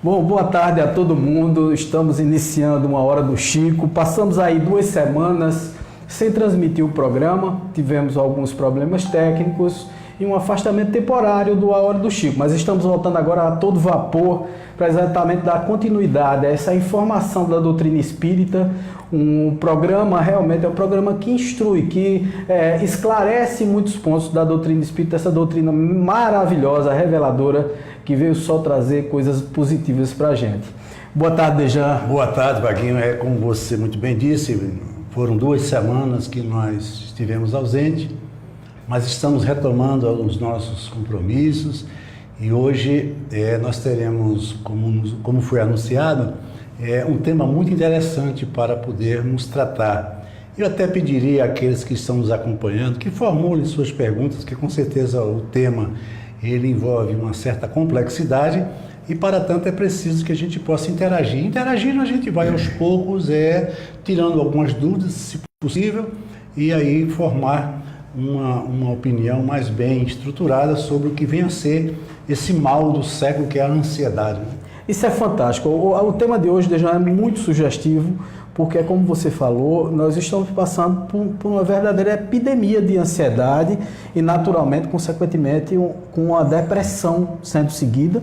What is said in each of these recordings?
Bom, boa tarde a todo mundo. Estamos iniciando uma Hora do Chico. Passamos aí 2 semanas sem transmitir o programa. Tivemos alguns problemas técnicos e um afastamento temporário do A Hora do Chico. Mas estamos voltando agora a todo vapor para exatamente dar continuidade a essa informação da doutrina espírita. Um programa, realmente é um programa que instrui, que esclarece muitos pontos da doutrina espírita, essa doutrina maravilhosa, reveladora, que veio só trazer coisas positivas para a gente. Boa tarde, Dejan. Boa tarde, Vaguinho. Como você muito bem disse, foram 2 semanas que nós estivemos ausentes, mas estamos retomando os nossos compromissos e hoje nós teremos, como foi anunciado, um tema muito interessante para podermos tratar. Eu até pediria àqueles que estão nos acompanhando que formulem suas perguntas, que com certeza o tema ele envolve uma certa complexidade e, para tanto, é preciso que a gente possa interagir. Interagindo, a gente vai aos poucos, tirando algumas dúvidas, se possível, e aí formar uma opinião mais bem estruturada sobre o que vem a ser esse mal do século, que é a ansiedade. Isso é fantástico. O tema de hoje já é muito sugestivo, porque, como você falou, nós estamos passando por uma verdadeira epidemia de ansiedade e, naturalmente, consequentemente, com a depressão sendo seguida.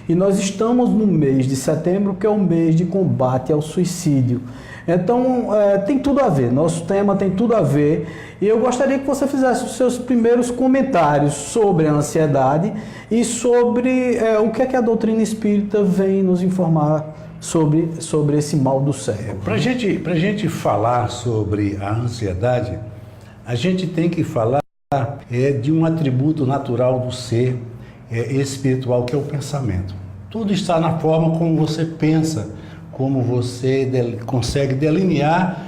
E nós estamos no mês de setembro, que é o mês de combate ao suicídio. Então, tem tudo a ver, nosso tema tem tudo a ver. E eu gostaria que você fizesse os seus primeiros comentários sobre a ansiedade e sobre o que é que a doutrina espírita vem nos informar sobre esse mal do século. Para a gente falar sobre a ansiedade, a gente tem que falar de um atributo natural do ser espiritual, que é o pensamento. Tudo está na forma como você pensa, como você consegue delinear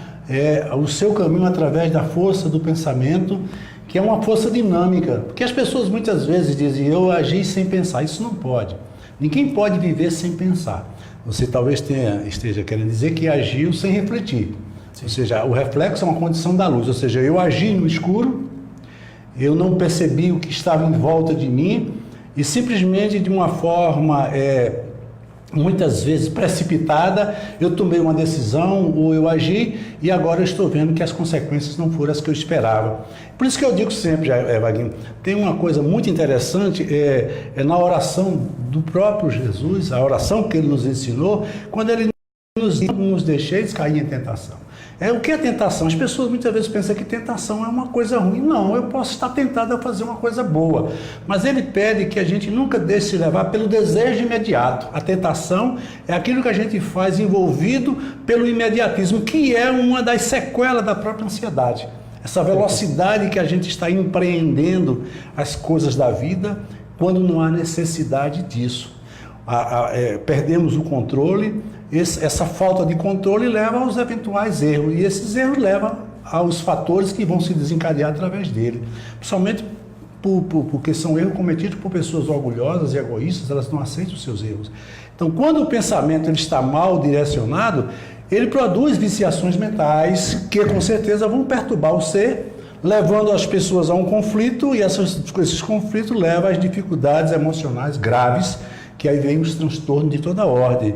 o seu caminho através da força do pensamento, que é uma força dinâmica. Porque as pessoas muitas vezes dizem, eu agi sem pensar. Isso não pode. Ninguém pode viver sem pensar. Você talvez esteja querendo dizer que agiu sem refletir. Sim. Ou seja, o reflexo é uma condição da luz. Ou seja, eu agi no escuro, eu não percebi o que estava em volta de mim e simplesmente de uma forma muitas vezes precipitada, eu tomei uma decisão ou eu agi e agora eu estou vendo que as consequências não foram as que eu esperava. Por isso que eu digo sempre, Vaguinho, tem uma coisa muito interessante, na oração do próprio Jesus, a oração que ele nos ensinou, quando ele nos deixeis cair em tentação. O que é tentação? As pessoas muitas vezes pensam que tentação é uma coisa ruim. Não, eu posso estar tentado a fazer uma coisa boa. Mas ele pede que a gente nunca deixe se levar pelo desejo imediato. A tentação é aquilo que a gente faz envolvido pelo imediatismo, que é uma das sequelas da própria ansiedade. Essa velocidade que a gente está empreendendo as coisas da vida quando não há necessidade disso. Perdemos o controle. Essa falta de controle leva aos eventuais erros, e esses erros levam aos fatores que vão se desencadear através dele, principalmente porque são erros cometidos por pessoas orgulhosas e egoístas, elas não aceitam os seus erros. Então, quando o pensamento ele está mal direcionado, ele produz viciações mentais que com certeza vão perturbar o ser, levando as pessoas a um conflito, e esses conflitos levam às dificuldades emocionais graves, que aí vem os transtornos de toda ordem.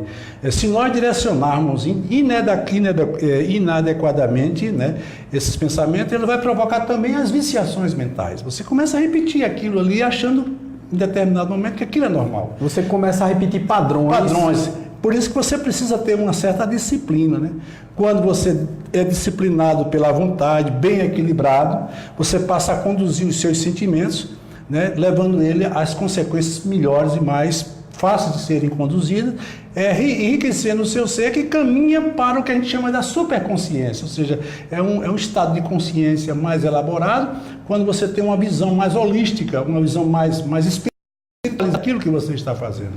Se nós direcionarmos inadequadamente, esses pensamentos, ele vai provocar também as viciações mentais. Você começa a repetir aquilo ali, achando em determinado momento que aquilo é normal. Você começa a repetir padrões. Por isso que você precisa ter uma certa disciplina, Quando você é disciplinado pela vontade, bem equilibrado, você passa a conduzir os seus sentimentos, levando ele às consequências melhores e mais fáceis de serem conduzidas, enriquecendo o seu ser, que caminha para o que a gente chama da superconsciência, ou seja, é um estado de consciência mais elaborado, quando você tem uma visão mais holística, uma visão mais espiritual daquilo que você está fazendo.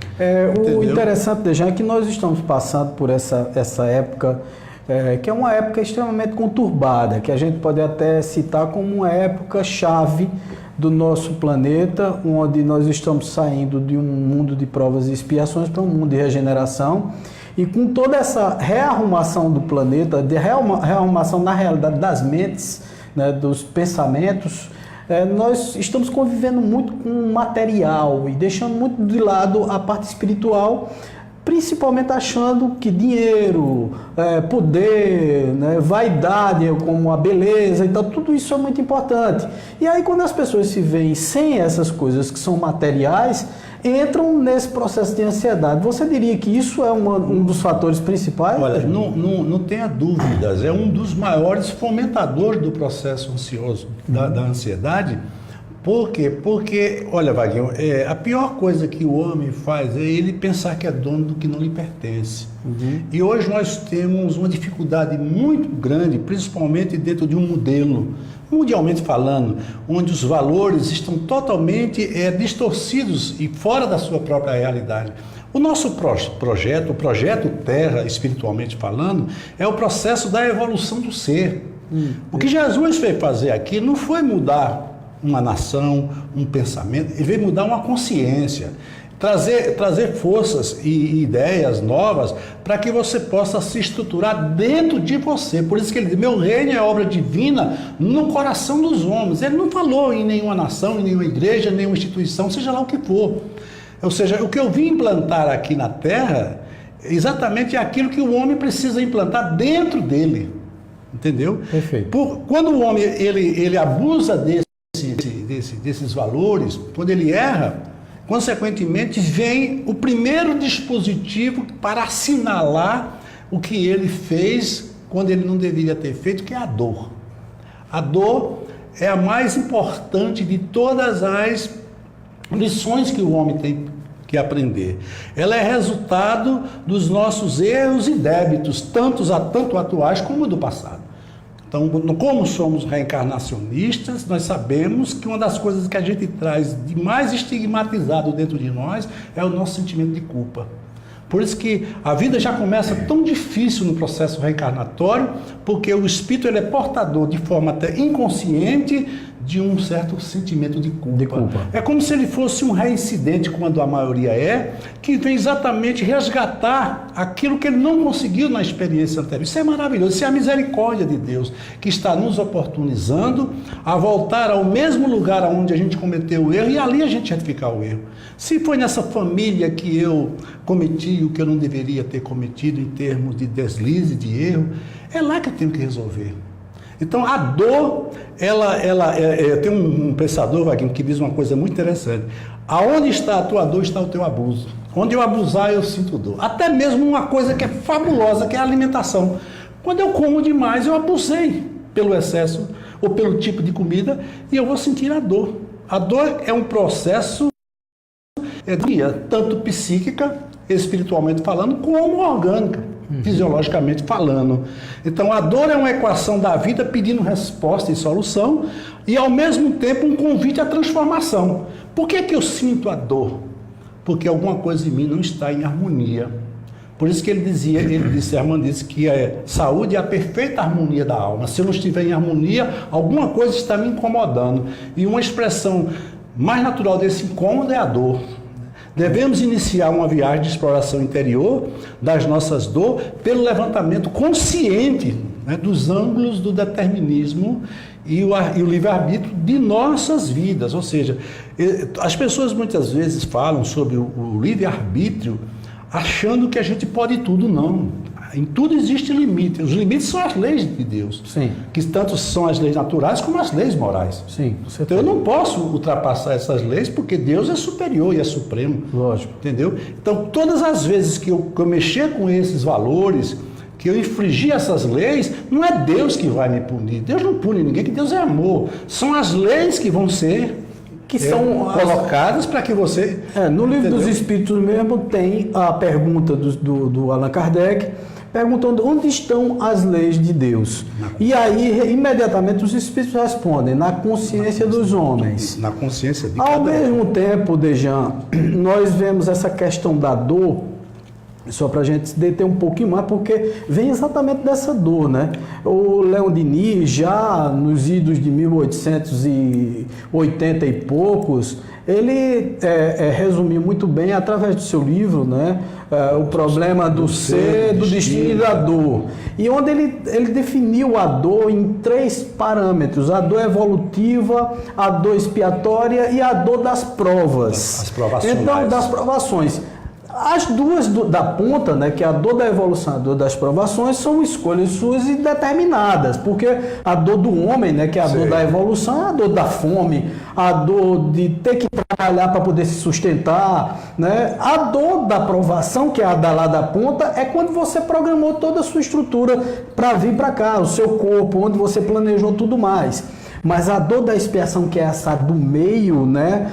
O interessante, Dejan, é que nós estamos passando por essa época, que é uma época extremamente conturbada, que a gente pode até citar como uma época-chave do nosso planeta, onde nós estamos saindo de um mundo de provas e expiações para um mundo de regeneração, e com toda essa rearrumação do planeta, de rearrumação na realidade das mentes, dos pensamentos, nós estamos convivendo muito com o material e deixando muito de lado a parte espiritual, principalmente achando que dinheiro, poder, né, vaidade, como a beleza, então tudo isso é muito importante. E aí quando as pessoas se veem sem essas coisas que são materiais, entram nesse processo de ansiedade. Você diria que isso é um dos fatores principais? Olha, não tenha dúvidas, é um dos maiores fomentadores do processo ansioso, da ansiedade. Por quê? Porque, olha, Vaguinho, a pior coisa que o homem faz é ele pensar que é dono do que não lhe pertence. E hoje nós temos uma dificuldade muito grande, principalmente dentro de um modelo, mundialmente falando, onde os valores estão totalmente distorcidos e fora da sua própria realidade. O nosso projeto, o projeto Terra, espiritualmente falando, é o processo da evolução do ser. O que Jesus veio fazer aqui não foi mudar uma nação, um pensamento, ele veio mudar uma consciência, trazer forças e ideias novas para que você possa se estruturar dentro de você. Por isso que ele diz, meu reino é obra divina no coração dos homens. Ele não falou em nenhuma nação, em nenhuma igreja, nenhuma instituição, seja lá o que for. Ou seja, o que eu vim implantar aqui na Terra, exatamente é aquilo que o homem precisa implantar dentro dele. Entendeu? Perfeito. Quando o homem ele abusa desses valores, quando ele erra, consequentemente vem o primeiro dispositivo para assinalar o que ele fez quando ele não deveria ter feito, que é a dor. A dor é a mais importante de todas as lições que o homem tem que aprender. Ela é resultado dos nossos erros e débitos, tanto atuais como do passado. Então, como somos reencarnacionistas, nós sabemos que uma das coisas que a gente traz de mais estigmatizado dentro de nós é o nosso sentimento de culpa. Por isso que a vida já começa tão difícil no processo reencarnatório, porque o espírito ele é portador de forma até inconsciente de um certo sentimento de culpa. É como se ele fosse um reincidente, quando a maioria que vem exatamente resgatar aquilo que ele não conseguiu na experiência anterior. Isso é maravilhoso, isso é a misericórdia de Deus, que está nos oportunizando a voltar ao mesmo lugar onde a gente cometeu o erro e ali a gente retificar o erro. Se foi nessa família que eu cometi o que eu não deveria ter cometido em termos de deslize, de erro, é lá que eu tenho que resolver. Então, a dor, tem um pensador, Vaguinho, que diz uma coisa muito interessante. Aonde está a tua dor, está o teu abuso. Onde eu abusar, eu sinto dor. Até mesmo uma coisa que é fabulosa, que é a alimentação. Quando eu como demais, eu abusei pelo excesso ou pelo tipo de comida e eu vou sentir a dor. A dor é um processo, tanto psíquica, espiritualmente falando, como orgânica, fisiologicamente falando. Então a dor é uma equação da vida pedindo resposta e solução e ao mesmo tempo um convite à transformação. Por que eu sinto a dor? Porque alguma coisa em mim não está em harmonia. Por isso que Hermann disse que a saúde é a perfeita harmonia da alma. Se eu não estiver em harmonia, alguma coisa está me incomodando. E uma expressão mais natural desse incômodo é a dor. Devemos iniciar uma viagem de exploração interior das nossas dores pelo levantamento consciente, né, dos ângulos do determinismo e o livre-arbítrio de nossas vidas. Ou seja, as pessoas muitas vezes falam sobre o livre-arbítrio achando que a gente pode tudo. Não. Em tudo existe limite. Os limites são as leis de Deus. Sim. Que tanto são as leis naturais como as leis morais. Sim. Então eu não posso ultrapassar essas leis porque Deus é superior e é supremo. Lógico. Entendeu? Então todas as vezes que eu mexer com esses valores, que eu infringir essas leis, não é Deus que vai me punir. Deus não pune ninguém, que Deus é amor. São as leis que vão ser são colocadas para que você... no livro dos Espíritos mesmo tem a pergunta do Allan Kardec, perguntando onde estão as leis de Deus. E aí, imediatamente, os Espíritos respondem, na consciência dos homens. Na consciência de cada um. Ao mesmo tempo, Dejan, nós vemos essa questão da dor, só para a gente se deter um pouquinho mais, porque vem exatamente dessa dor, né? O Leon Denis, já nos idos de 1880 e poucos, ele resumiu muito bem, através do seu livro, né? O problema do ser, do destino e da dor. E onde ele definiu a dor em 3 parâmetros: a dor evolutiva, a dor expiatória e a dor das provas. As provações. Então, das provações. As duas da ponta, né, que é a dor da evolução e a dor das provações, são escolhas suas e determinadas, porque a dor do homem, né, que é a dor da evolução, é a dor da fome, a dor de ter que trabalhar para poder se sustentar, né? A dor da provação, que é a da lá da ponta, é quando você programou toda a sua estrutura para vir para cá, o seu corpo, onde você planejou tudo mais. Mas a dor da expiação, que é essa do meio, né,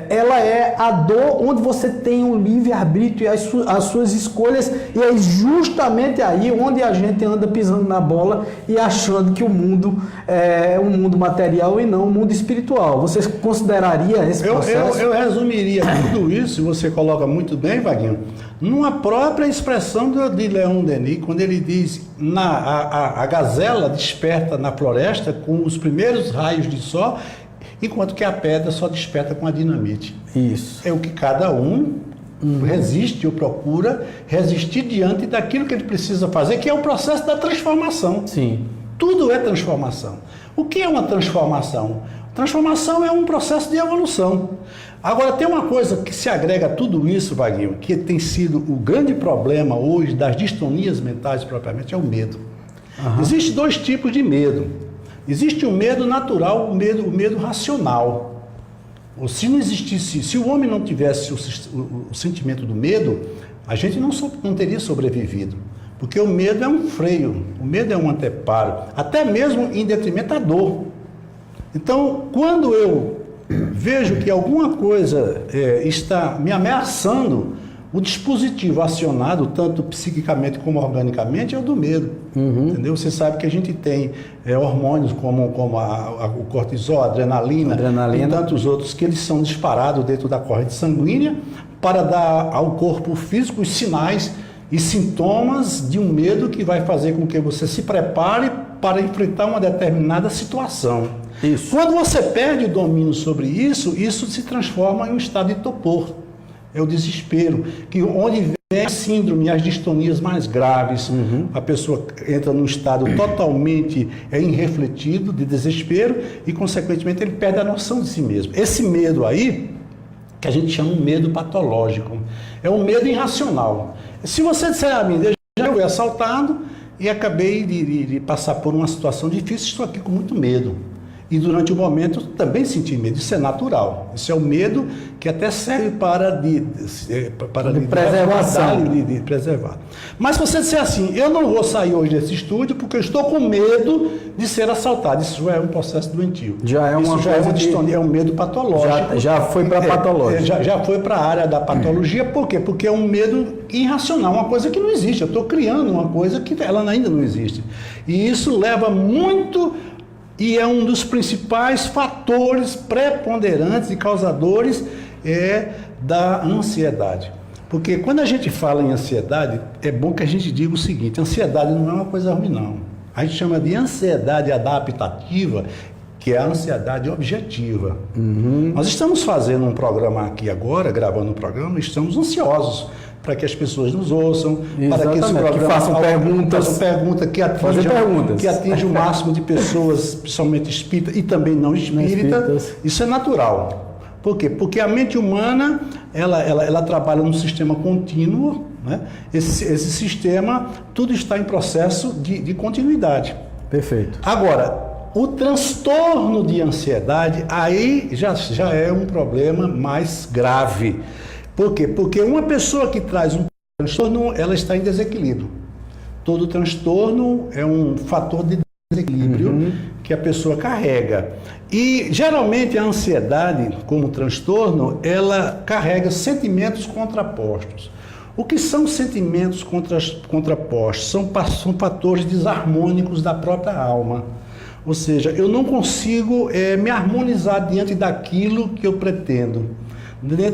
ela é a dor onde você tem o livre-arbítrio e as suas escolhas, e é justamente aí onde a gente anda pisando na bola e achando que o mundo é um mundo material e não um mundo espiritual. Você consideraria esse processo? Eu resumiria tudo isso, e você coloca muito bem, Vaguinho, numa própria expressão de Leon Denis, quando ele diz a gazela desperta na floresta com os primeiros raios de sol, enquanto que a pedra só desperta com a dinamite. Isso. É o que cada um resiste ou procura resistir diante daquilo que ele precisa fazer, que é o processo da transformação. Sim. Tudo é transformação. O que é uma transformação? Transformação é um processo de evolução. Agora, tem uma coisa que se agrega a tudo isso, Vaguinho, que tem sido o grande problema hoje das distonias mentais propriamente, é o medo. Existem dois tipos de medo. Existe o medo natural, o medo racional. Ou se não existisse, se o homem não tivesse o sentimento do medo, a gente não teria sobrevivido. Porque o medo é um freio, o medo é um anteparo, até mesmo em detrimento da dor. Então, quando eu vejo que alguma coisa está me ameaçando, o dispositivo acionado, tanto psiquicamente como organicamente, é o do medo. Entendeu? Você sabe que a gente tem hormônios como o cortisol, a adrenalina e tantos outros, que eles são disparados dentro da corrente sanguínea para dar ao corpo físico os sinais e sintomas de um medo que vai fazer com que você se prepare para enfrentar uma determinada situação. Isso. Quando você perde o domínio sobre isso, isso se transforma em um estado de torpor. É o desespero, onde vem a síndrome, as distonias mais graves. A pessoa entra num estado totalmente irrefletido, de desespero, e, consequentemente, ele perde a noção de si mesmo. Esse medo aí, que a gente chama de medo patológico, é um medo irracional. Se você disser a mim, eu fui assaltado e acabei de passar por uma situação difícil, estou aqui com muito medo. E durante o momento também senti medo, isso é natural. Isso é o medo que até serve para preservação. De preservar. Mas se você disser assim, eu não vou sair hoje desse estúdio porque eu estou com medo de ser assaltado, isso já é um processo doentio. Já é uma distonia, é um medo patológico. Já foi para a patológica. Já foi para a área da patologia, por quê? Porque é um medo irracional, uma coisa que não existe. Eu estou criando uma coisa que ela ainda não existe. E isso leva muito... E é um dos principais fatores preponderantes e causadores da ansiedade. Porque quando a gente fala em ansiedade, é bom que a gente diga o seguinte: ansiedade não é uma coisa ruim, não. A gente chama de ansiedade adaptativa, que é a ansiedade objetiva. Nós estamos fazendo um programa aqui agora, gravando um programa, estamos ansiosos para que as pessoas nos ouçam, para que esse programa façam perguntas, que atinja o máximo de pessoas, principalmente espírita e também não espírita. Isso é natural. Por quê? Porque a mente humana, ela trabalha num sistema contínuo, né? Esse sistema, tudo está em processo de continuidade. Perfeito. Agora, o transtorno de ansiedade, aí já é um problema mais grave. Por quê? Porque uma pessoa que traz um transtorno, ela está em desequilíbrio. Todo transtorno é um fator de desequilíbrio que a pessoa carrega. E, geralmente, a ansiedade, como transtorno, ela carrega sentimentos contrapostos. O que são sentimentos contrapostos? São fatores desarmônicos da própria alma. Ou seja, eu não consigo me harmonizar diante daquilo que eu pretendo,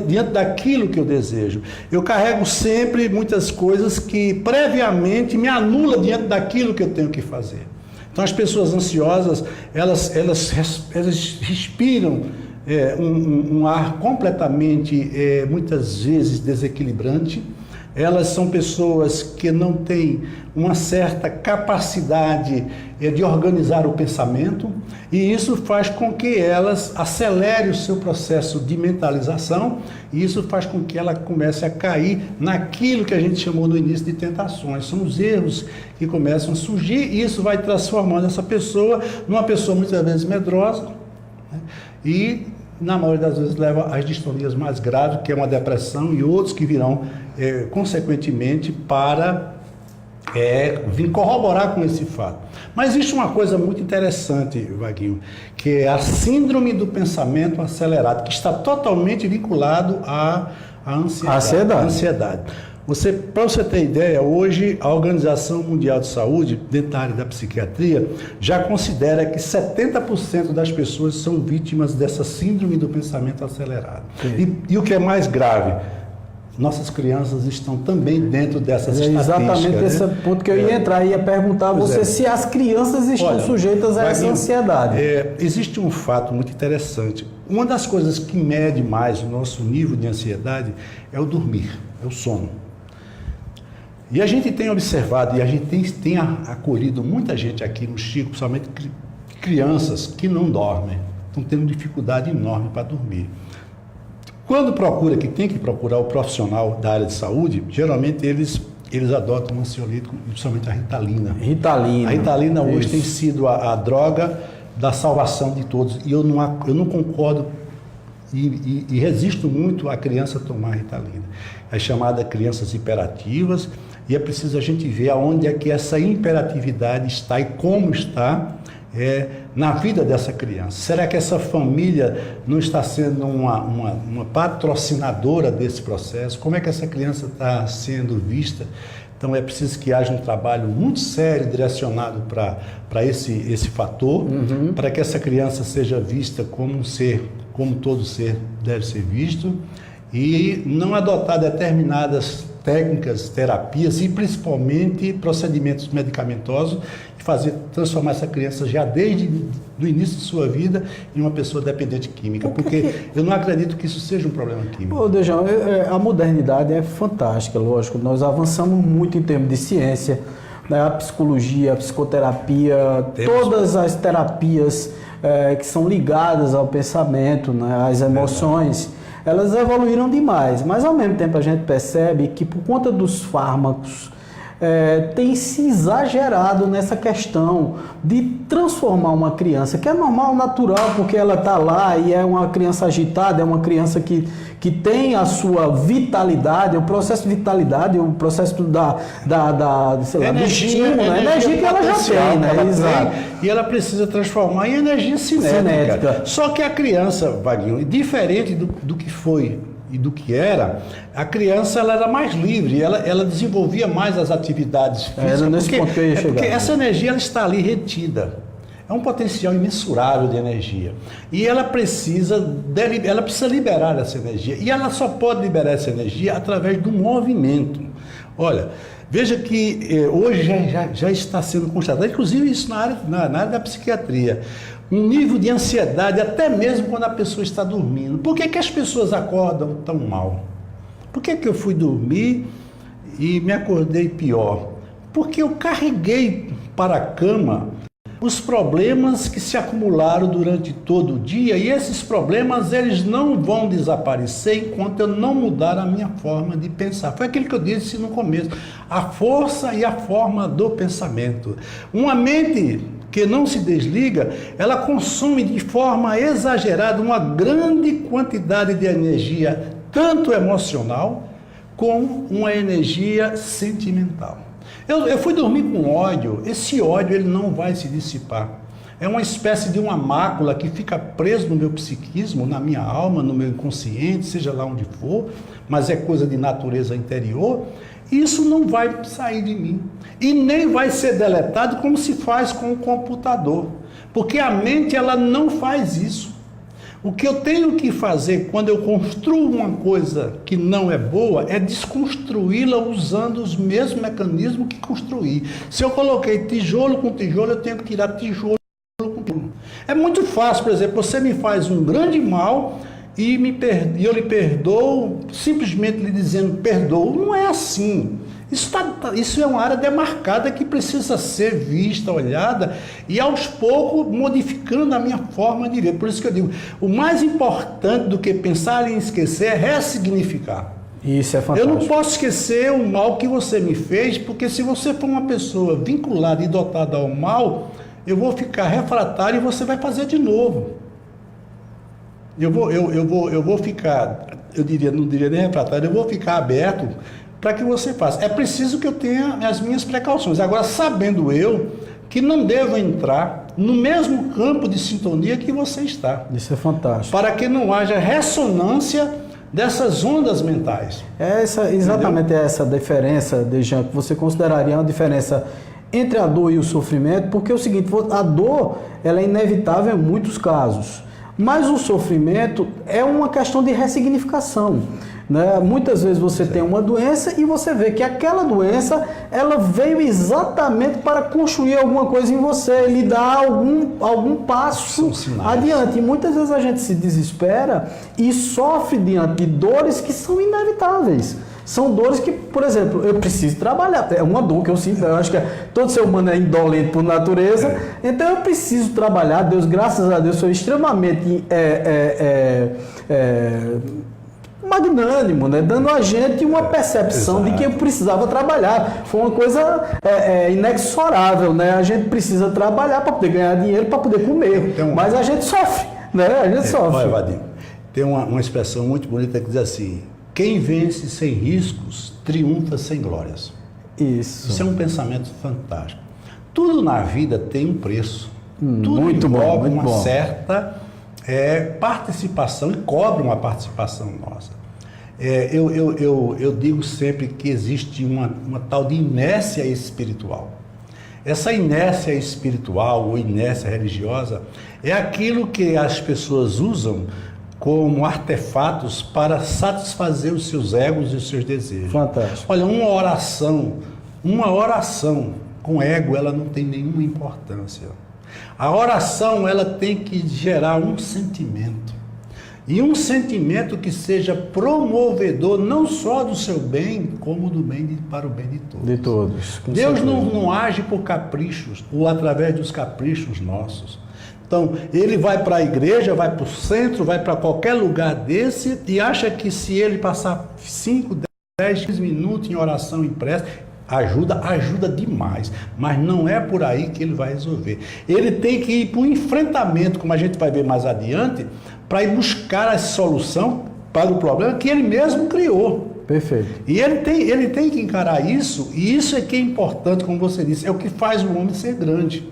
diante daquilo que eu desejo. Eu carrego sempre muitas coisas que previamente me anulam diante daquilo que eu tenho que fazer. Então, as pessoas ansiosas, elas respiram um ar completamente, muitas vezes, desequilibrante, elas são pessoas que não têm uma certa capacidade de organizar o pensamento, e isso faz com que elas acelerem o seu processo de mentalização, e isso faz com que ela comece a cair naquilo que a gente chamou no início de tentações. São os erros que começam a surgir, e isso vai transformando essa pessoa numa pessoa muitas vezes medrosa, né? E na maioria das vezes leva às distonias mais graves, que é uma depressão, e outros que virão consequentemente para vir corroborar com esse fato. Mas existe uma coisa muito interessante, Vaguinho, que é a síndrome do pensamento acelerado, que está totalmente vinculado à ansiedade. Para você ter ideia, hoje a Organização Mundial de Saúde, dentro da área da psiquiatria, já considera que 70% das pessoas são vítimas dessa síndrome do pensamento acelerado. E o que é mais grave, nossas crianças estão também dentro dessas estatísticas. Exatamente esse ponto que eu ia entrar, ia perguntar a você se as crianças estão sujeitas a essa ansiedade. Existe um fato muito interessante. Uma das coisas que mede mais o nosso nível de ansiedade é o dormir, é o sono. E a gente tem observado, e a gente tem acolhido muita gente aqui no Chico, principalmente crianças que não dormem, estão tendo dificuldade enorme para dormir. Quando que tem que procurar o profissional da área de saúde, geralmente eles adotam um ansiolítico, principalmente a Ritalina. A Ritalina hoje tem sido a droga da salvação de todos, e eu não concordo e resisto muito a criança tomar Ritalina. É chamada crianças hiperativas, e é preciso a gente ver aonde é que essa hiperatividade está e como está na vida dessa criança. Será que essa família não está sendo uma patrocinadora desse processo? Como é que essa criança está sendo vista? Então é preciso que haja um trabalho muito sério direcionado para esse fator, para que essa criança seja vista como um ser, como todo ser deve ser visto, e não adotar determinadas técnicas, terapias e principalmente procedimentos medicamentosos e transformar essa criança já desde o início de sua vida em uma pessoa dependente química, porque eu não acredito que isso seja um problema químico. Dejão, a modernidade é fantástica, lógico, nós avançamos muito em termos de ciência, né? A psicologia, a psicoterapia, todas as terapias que são ligadas ao pensamento, né? Às emoções, elas evoluíram demais, mas ao mesmo tempo a gente percebe que por conta dos fármacos tem se exagerado nessa questão de transformar uma criança, que é normal, natural, porque ela está lá e é uma criança agitada, é uma criança que tem a sua vitalidade, o processo de vitalidade, o processo sei lá, do estímulo, né? Energia que ela já tem, né? Exato. E ela precisa transformar em energia cinética. Só que a criança, Vaguinho, diferente do que foi e do que era, a criança ela era mais livre, ela desenvolvia mais as atividades físicas. Era nesse ponto que eu ia chegar. Porque essa energia ela está ali retida. É um potencial imensurável de energia. E ela precisa liberar essa energia. E ela só pode liberar essa energia através do movimento. Olha, veja que hoje já está sendo constatado, inclusive isso na área da psiquiatria, um nível de ansiedade, até mesmo quando a pessoa está dormindo. Por que as pessoas acordam tão mal? Por que eu fui dormir e me acordei pior? Porque eu carreguei para a cama os problemas que se acumularam durante todo o dia, e esses problemas eles não vão desaparecer enquanto eu não mudar a minha forma de pensar. Foi aquilo que eu disse no começo, a força e a forma do pensamento. Uma mente que não se desliga, ela consome de forma exagerada uma grande quantidade de energia, tanto emocional como uma energia sentimental. Eu fui dormir com ódio, esse ódio ele não vai se dissipar. É uma espécie de uma mácula que fica preso no meu psiquismo, na minha alma, no meu inconsciente, seja lá onde for, mas é coisa de natureza interior. Isso não vai sair de mim e nem vai ser deletado como se faz com o computador, porque a mente ela não faz isso. O que eu tenho que fazer quando eu construo uma coisa que não é boa é desconstruí-la usando os mesmos mecanismos que construí. Se eu coloquei tijolo com tijolo, eu tenho que tirar tijolo com tijolo. É muito fácil, por exemplo, você me faz um grande mal e eu lhe perdoo, simplesmente lhe dizendo perdoo. Não é assim. Isso é uma área demarcada que precisa ser vista, olhada e aos poucos modificando a minha forma de ver. Por isso que eu digo, o mais importante do que pensar em esquecer é ressignificar. Isso é fantástico. Eu não posso esquecer o mal que você me fez, porque se você for uma pessoa vinculada e dotada ao mal, eu vou ficar refratário e você vai fazer de novo. Eu vou ficar, não diria nem refratário, eu vou ficar aberto para que você faça. É preciso que eu tenha as minhas precauções. Agora, sabendo eu que não devo entrar no mesmo campo de sintonia que você está. Isso é fantástico. Para que não haja ressonância dessas ondas mentais. Exatamente essa diferença, Dejan, que você consideraria uma diferença entre a dor e o sofrimento, porque é o seguinte, a dor ela é inevitável em muitos casos, mas o sofrimento é uma questão de ressignificação. Né? Muitas vezes você tem uma doença e você vê que aquela doença ela veio exatamente para construir alguma coisa em você, lhe dar algum passo adiante. E muitas vezes a gente se desespera e sofre diante de dores que são inevitáveis. São dores que, por exemplo, eu preciso trabalhar. É uma dor que eu sinto, eu acho que todo ser humano é indolente por natureza, então eu preciso trabalhar. Deus, graças a Deus, foi extremamente magnânimo, né? Dando a gente uma percepção de que eu precisava trabalhar. Foi uma coisa inexorável, né? A gente precisa trabalhar para poder ganhar dinheiro, para poder comer, mas a gente sofre, né? A gente sofre. Olha, Vadim, tem uma expressão muito bonita que diz assim: quem vence sem riscos, triunfa sem glórias. Isso é um pensamento fantástico. Tudo na vida tem um preço. Tudo muito envolve bom, uma certa participação e cobra uma participação nossa. Eu digo sempre que existe uma tal de inércia espiritual. Essa inércia espiritual ou inércia religiosa é aquilo que as pessoas usam como artefatos para satisfazer os seus egos e os seus desejos. Fantástico. Olha, uma oração com ego, ela não tem nenhuma importância. A oração, ela tem que gerar um sentimento. E um sentimento que seja promovedor não só do seu bem, como do bem para o bem de todos. De todos. Deus não age por caprichos ou através dos caprichos nossos. Então, ele vai para a igreja, vai para o centro, vai para qualquer lugar desse e acha que se ele passar 5, 10, 15 minutos em oração em prece, ajuda demais, mas não é por aí que ele vai resolver. Ele tem que ir para o enfrentamento, como a gente vai ver mais adiante, para ir buscar a solução para o problema que ele mesmo criou. Perfeito. E ele tem que encarar isso, e isso é que é importante, como você disse, é o que faz o homem ser grande.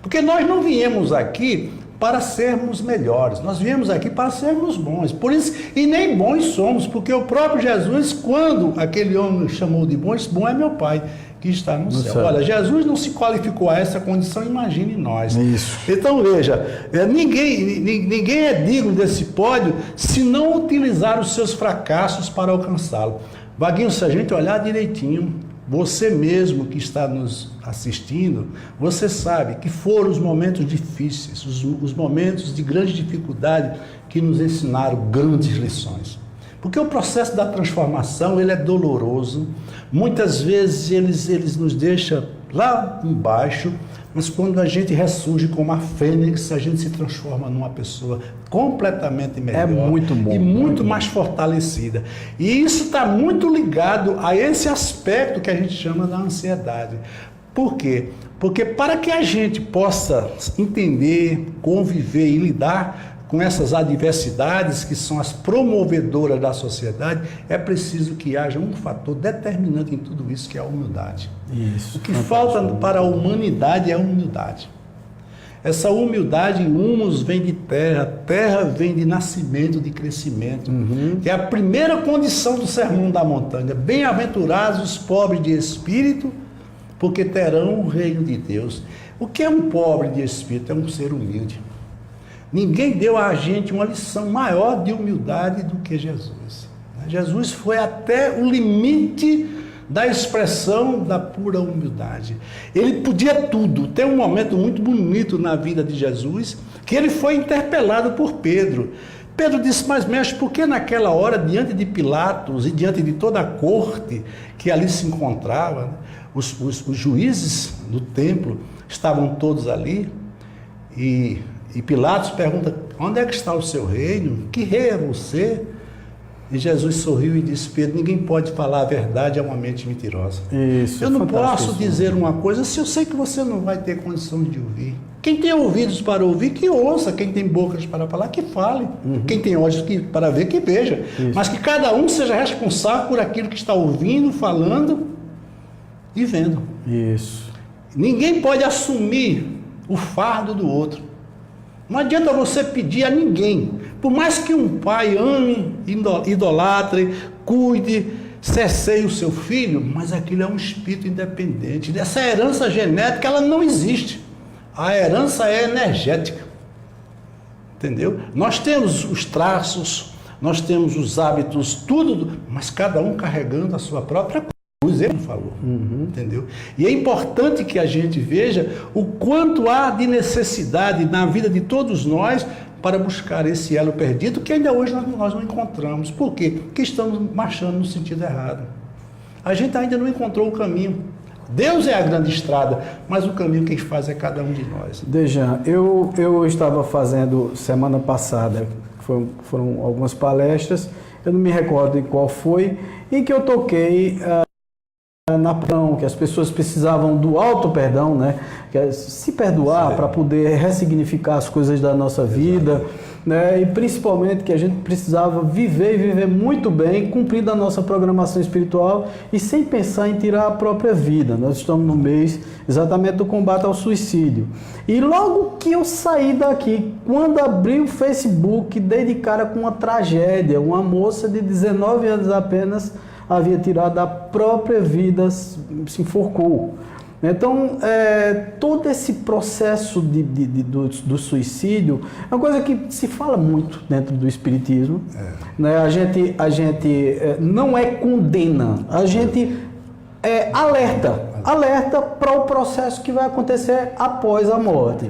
Porque nós não viemos aqui para sermos melhores, nós viemos aqui para sermos bons. Por isso, e nem bons somos, porque o próprio Jesus, quando aquele homem chamou de bom, disse, bom é meu Pai que está no céu. Olha, Jesus não se qualificou a essa condição, imagine nós. Isso. Então veja, ninguém é digno desse pódio se não utilizar os seus fracassos para alcançá-lo. Vaguinho, se a gente olhar direitinho, você mesmo que está nos assistindo, você sabe que foram os momentos difíceis, os momentos de grande dificuldade que nos ensinaram grandes lições. Porque o processo da transformação, ele é doloroso, muitas vezes eles nos deixam lá embaixo, mas quando a gente ressurge como a fênix, a gente se transforma numa pessoa completamente melhor. É muito bom. E muito mais fortalecida. E isso está muito ligado a esse aspecto que a gente chama da ansiedade. Por quê? Porque para que a gente possa entender, conviver e lidar com essas adversidades que são as promovedoras da sociedade, é preciso que haja um fator determinante em tudo isso, que é a humildade. Isso. O que falta para a humanidade é a humildade. Essa humildade, humus vem de terra, terra vem de nascimento, de crescimento, que é a primeira condição do Sermão da Montanha. Bem-aventurados os pobres de espírito, porque terão o reino de Deus. O que é um pobre de espírito? É um ser humilde. Ninguém deu a gente uma lição maior de humildade do que Jesus. Jesus foi até o limite da expressão da pura humildade. Ele podia tudo. Tem um momento muito bonito na vida de Jesus, que ele foi interpelado por Pedro. Pedro disse, mas mestre, por que naquela hora, diante de Pilatos e diante de toda a corte que ali se encontrava, né, os juízes do templo estavam todos ali, e Pilatos pergunta, onde é que está o seu reino? Que rei é você? E Jesus sorriu e disse, Pedro, ninguém pode falar a verdade a uma mente mentirosa. Isso, eu não posso dizer uma coisa se eu sei que você não vai ter condição de ouvir. Quem tem ouvidos para ouvir, que ouça. Quem tem bocas para falar, que fale. Quem tem olhos para ver, que veja. Isso. Mas que cada um seja responsável por aquilo que está ouvindo, falando e vendo. Isso. Ninguém pode assumir o fardo do outro. Não adianta você pedir a ninguém. Por mais que um pai ame, idolatre, cuide, cerceie o seu filho, mas aquilo é um espírito independente. Essa herança genética, ela não existe. A herança é energética. Entendeu? Nós temos os traços, nós temos os hábitos, tudo, mas cada um carregando a sua própria coisa. Ele falou. Entendeu? E é importante que a gente veja o quanto há de necessidade na vida de todos nós para buscar esse elo perdido que ainda hoje nós não encontramos. Por quê? Porque estamos marchando no sentido errado. A gente ainda não encontrou o caminho. Deus é a grande estrada, mas o caminho quem faz é cada um de nós. Dejan, eu estava fazendo semana passada, foram algumas palestras, eu não me recordo em qual foi, em que eu toquei na perdão, que as pessoas precisavam do auto-perdão, né? Que é se perdoar para poder ressignificar as coisas da nossa vida, né? E principalmente que a gente precisava viver e viver muito bem, cumprindo a nossa programação espiritual e sem pensar em tirar a própria vida. Nós estamos no mês exatamente do combate ao suicídio. E logo que eu saí daqui, quando abri o Facebook, dei de cara com uma tragédia, uma moça de 19 anos apenas havia tirado a própria vida, se enforcou. Então, todo esse processo do suicídio é uma coisa que se fala muito dentro do espiritismo. Né? A gente não condena, a gente alerta para o processo que vai acontecer após a morte.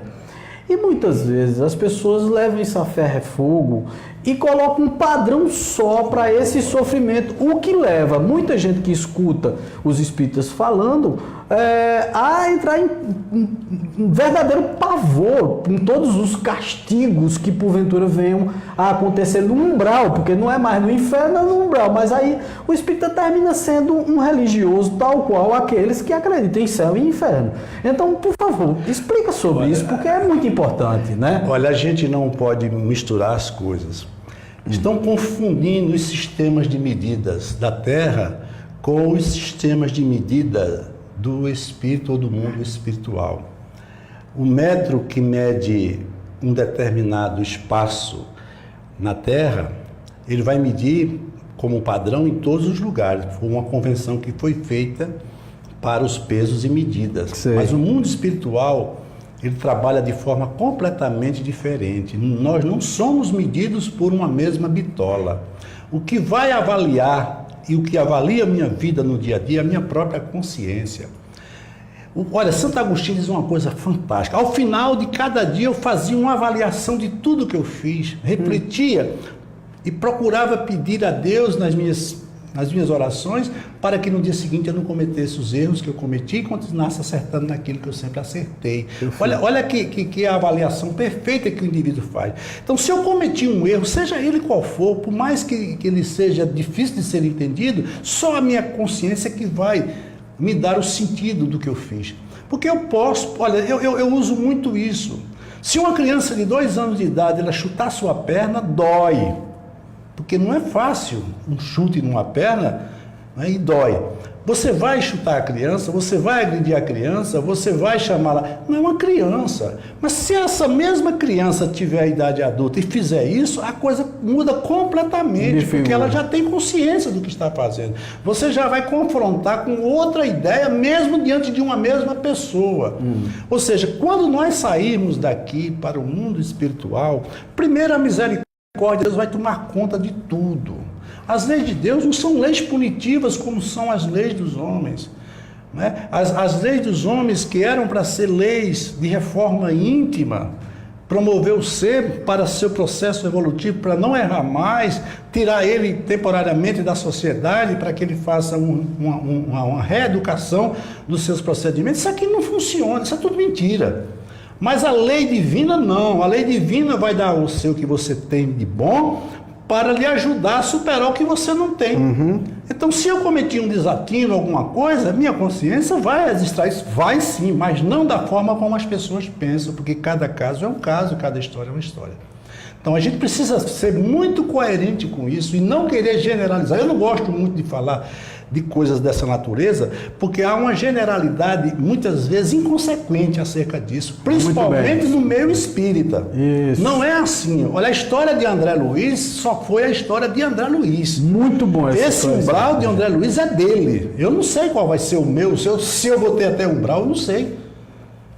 E muitas vezes as pessoas levam isso a ferro e fogo e colocam um padrão só para esse sofrimento, o que leva muita gente que escuta os espíritas falando a entrar em um verdadeiro pavor com todos os castigos que porventura venham a acontecer no umbral, porque não é mais no inferno, é no umbral, mas aí o espírita termina sendo um religioso tal qual aqueles que acreditam em céu e inferno. Então, por favor, explica sobre isso, porque é muito importante, né? Olha, a gente não pode misturar as coisas. Estão confundindo os sistemas de medidas da Terra com os sistemas de medida do espírito ou do mundo espiritual. O metro que mede um determinado espaço na Terra, ele vai medir como padrão em todos os lugares. Foi uma convenção que foi feita para os pesos e medidas. Sim. Mas o mundo espiritual, ele trabalha de forma completamente diferente. Nós não somos medidos por uma mesma bitola. O que vai avaliar e o que avalia a minha vida no dia a dia é a minha própria consciência. Olha, Santo Agostinho diz uma coisa fantástica. Ao final de cada dia eu fazia uma avaliação de tudo que eu fiz, refletia e procurava pedir a Deus nas minhas orações para que no dia seguinte eu não cometesse os erros que eu cometi e continuasse acertando naquilo que eu sempre acertei. Olha que a avaliação perfeita que o indivíduo faz. Então, se eu cometi um erro, seja ele qual for, por mais que ele seja difícil de ser entendido, só a minha consciência que vai me dar o sentido do que eu fiz. Porque eu posso, olha, eu uso muito isso. Se uma criança de 2 anos de idade ela chutar sua perna, dói. Porque não é fácil um chute numa perna, né, e dói. Você vai chutar a criança, você vai agredir a criança, você vai chamá-la. Não é uma criança. Mas se essa mesma criança tiver a idade adulta e fizer isso, a coisa muda completamente, porque ela já tem consciência do que está fazendo. Você já vai confrontar com outra ideia, mesmo diante de uma mesma pessoa. Ou seja, quando nós sairmos daqui para o mundo espiritual, primeiro a misericórdia de Deus vai tomar conta de tudo. As leis de Deus não são leis punitivas como são as leis dos homens. Né? As leis dos homens que eram para ser leis de reforma íntima, promover o ser para seu processo evolutivo, para não errar mais, tirar ele temporariamente da sociedade, para que ele faça uma reeducação dos seus procedimentos. Isso aqui não funciona, isso é tudo mentira. Mas a lei divina não, a lei divina vai dar o seu que você tem de bom para lhe ajudar a superar o que você não tem. Então, se eu cometi um desatino, alguma coisa, minha consciência vai registrar isso, vai sim, mas não da forma como as pessoas pensam, porque cada caso é um caso, cada história é uma história. Então, a gente precisa ser muito coerente com isso e não querer generalizar. Eu não gosto muito de falar de coisas dessa natureza, porque há uma generalidade, muitas vezes, inconsequente acerca disso, principalmente no meio espírita. Isso. Não é assim. Olha, a história de André Luiz só foi a história de André Luiz. Muito bom essa Esse umbral de André Luiz é dele. Eu não sei qual vai ser o meu, se eu vou ter até umbral, eu não sei.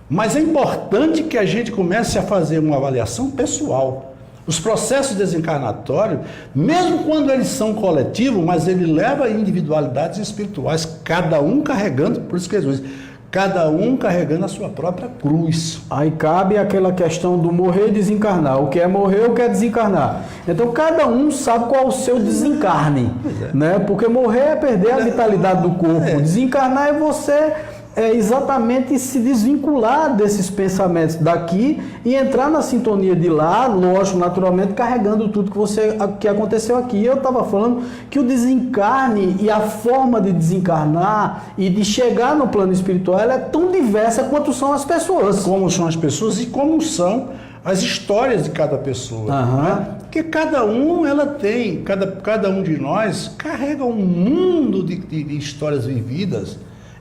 Mas é importante que a gente comece a fazer uma avaliação pessoal. Os processos desencarnatórios, mesmo quando eles são coletivos, mas ele leva a individualidades espirituais, cada um carregando, por isso que Jesus, cada um carregando a sua própria cruz. Aí cabe aquela questão do morrer e desencarnar. O que é morrer, o que é desencarnar. Então cada um sabe qual é o seu desencarne, né? Porque morrer é perder a vitalidade do corpo, desencarnar é você exatamente se desvincular desses pensamentos daqui e entrar na sintonia de lá, lógico, naturalmente, carregando tudo que aconteceu aqui. Eu estava falando que o desencarne e a forma de desencarnar e de chegar no plano espiritual ela é tão diversa quanto são as pessoas. Como são as pessoas e como são as histórias de cada pessoa. Né? Porque cada um, cada um de nós carrega um mundo de histórias vividas.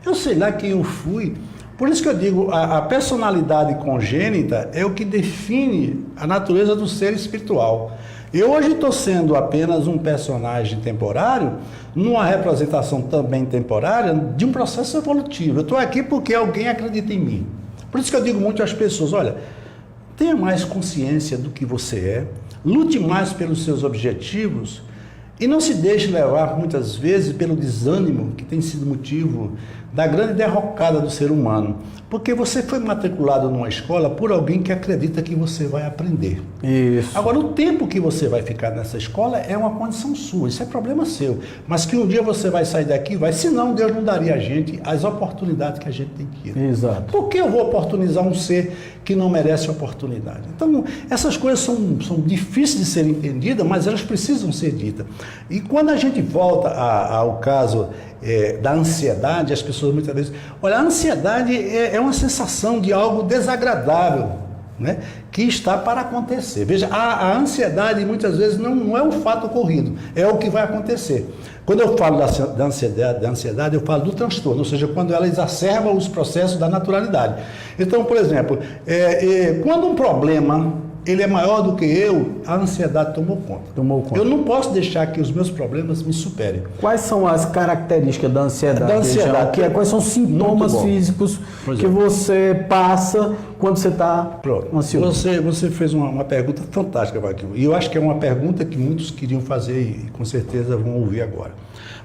Eu sei lá quem eu fui. Por isso que eu digo, a personalidade congênita é o que define a natureza do ser espiritual. Eu hoje estou sendo apenas um personagem temporário, numa representação também temporária, de um processo evolutivo. Eu estou aqui porque alguém acredita em mim. Por isso que eu digo muito às pessoas, olha, tenha mais consciência do que você é, lute mais pelos seus objetivos, e não se deixe levar, muitas vezes, pelo desânimo que tem sido motivo da grande derrocada do ser humano. Porque você foi matriculado numa escola por alguém que acredita que você vai aprender. Isso. Agora, o tempo que você vai ficar nessa escola é uma condição sua, isso é problema seu. Mas que um dia você vai sair daqui, senão Deus não daria a gente as oportunidades que a gente tem que ir. Exato. Por que eu vou oportunizar um ser que não merece oportunidade? Então, essas coisas são difíceis de serem entendidas, mas elas precisam ser ditas. E quando a gente volta ao caso da ansiedade, as pessoas muitas vezes... Olha, a ansiedade é uma sensação de algo desagradável, né, que está para acontecer. Veja, a ansiedade muitas vezes não é um fato ocorrido, é o que vai acontecer. Quando eu falo da ansiedade, eu falo do transtorno, ou seja, quando ela exacerba os processos da naturalidade. Então, por exemplo, quando um problema ele é maior do que eu, a ansiedade tomou conta. Eu não posso deixar que os meus problemas me superem. Quais são as características da ansiedade? Quais são os sintomas físicos que você passa quando você está ansioso? Você fez uma pergunta fantástica, Vaquinho. E eu acho que é uma pergunta que muitos queriam fazer e com certeza vão ouvir agora.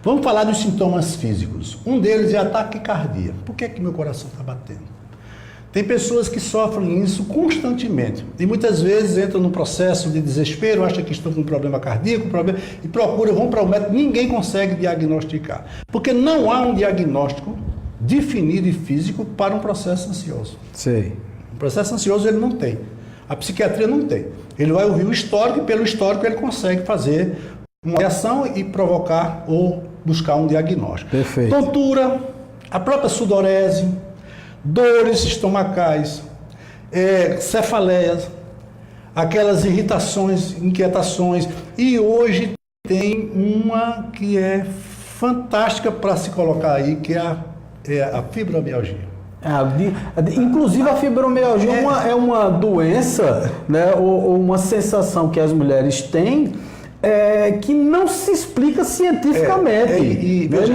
Vamos falar dos sintomas físicos. Um deles é a taquicardia. Por que é que meu coração está batendo? Tem pessoas que sofrem isso constantemente e muitas vezes entram num processo de desespero, acham que estão com um problema cardíaco, e vão para o médico, ninguém consegue diagnosticar. Porque não há um diagnóstico definido e físico para um processo ansioso. Sei. O processo ansioso ele não tem. A psiquiatria não tem. Ele vai ouvir o histórico e pelo histórico ele consegue fazer uma reação e provocar ou buscar um diagnóstico. Perfeito. Tontura, a própria sudorese, dores estomacais, cefaleias, aquelas irritações, inquietações. E hoje tem uma que é fantástica para se colocar aí, que é a fibromialgia. Inclusive a fibromialgia é uma doença, né, ou uma sensação que as mulheres têm que não se explica cientificamente. Eles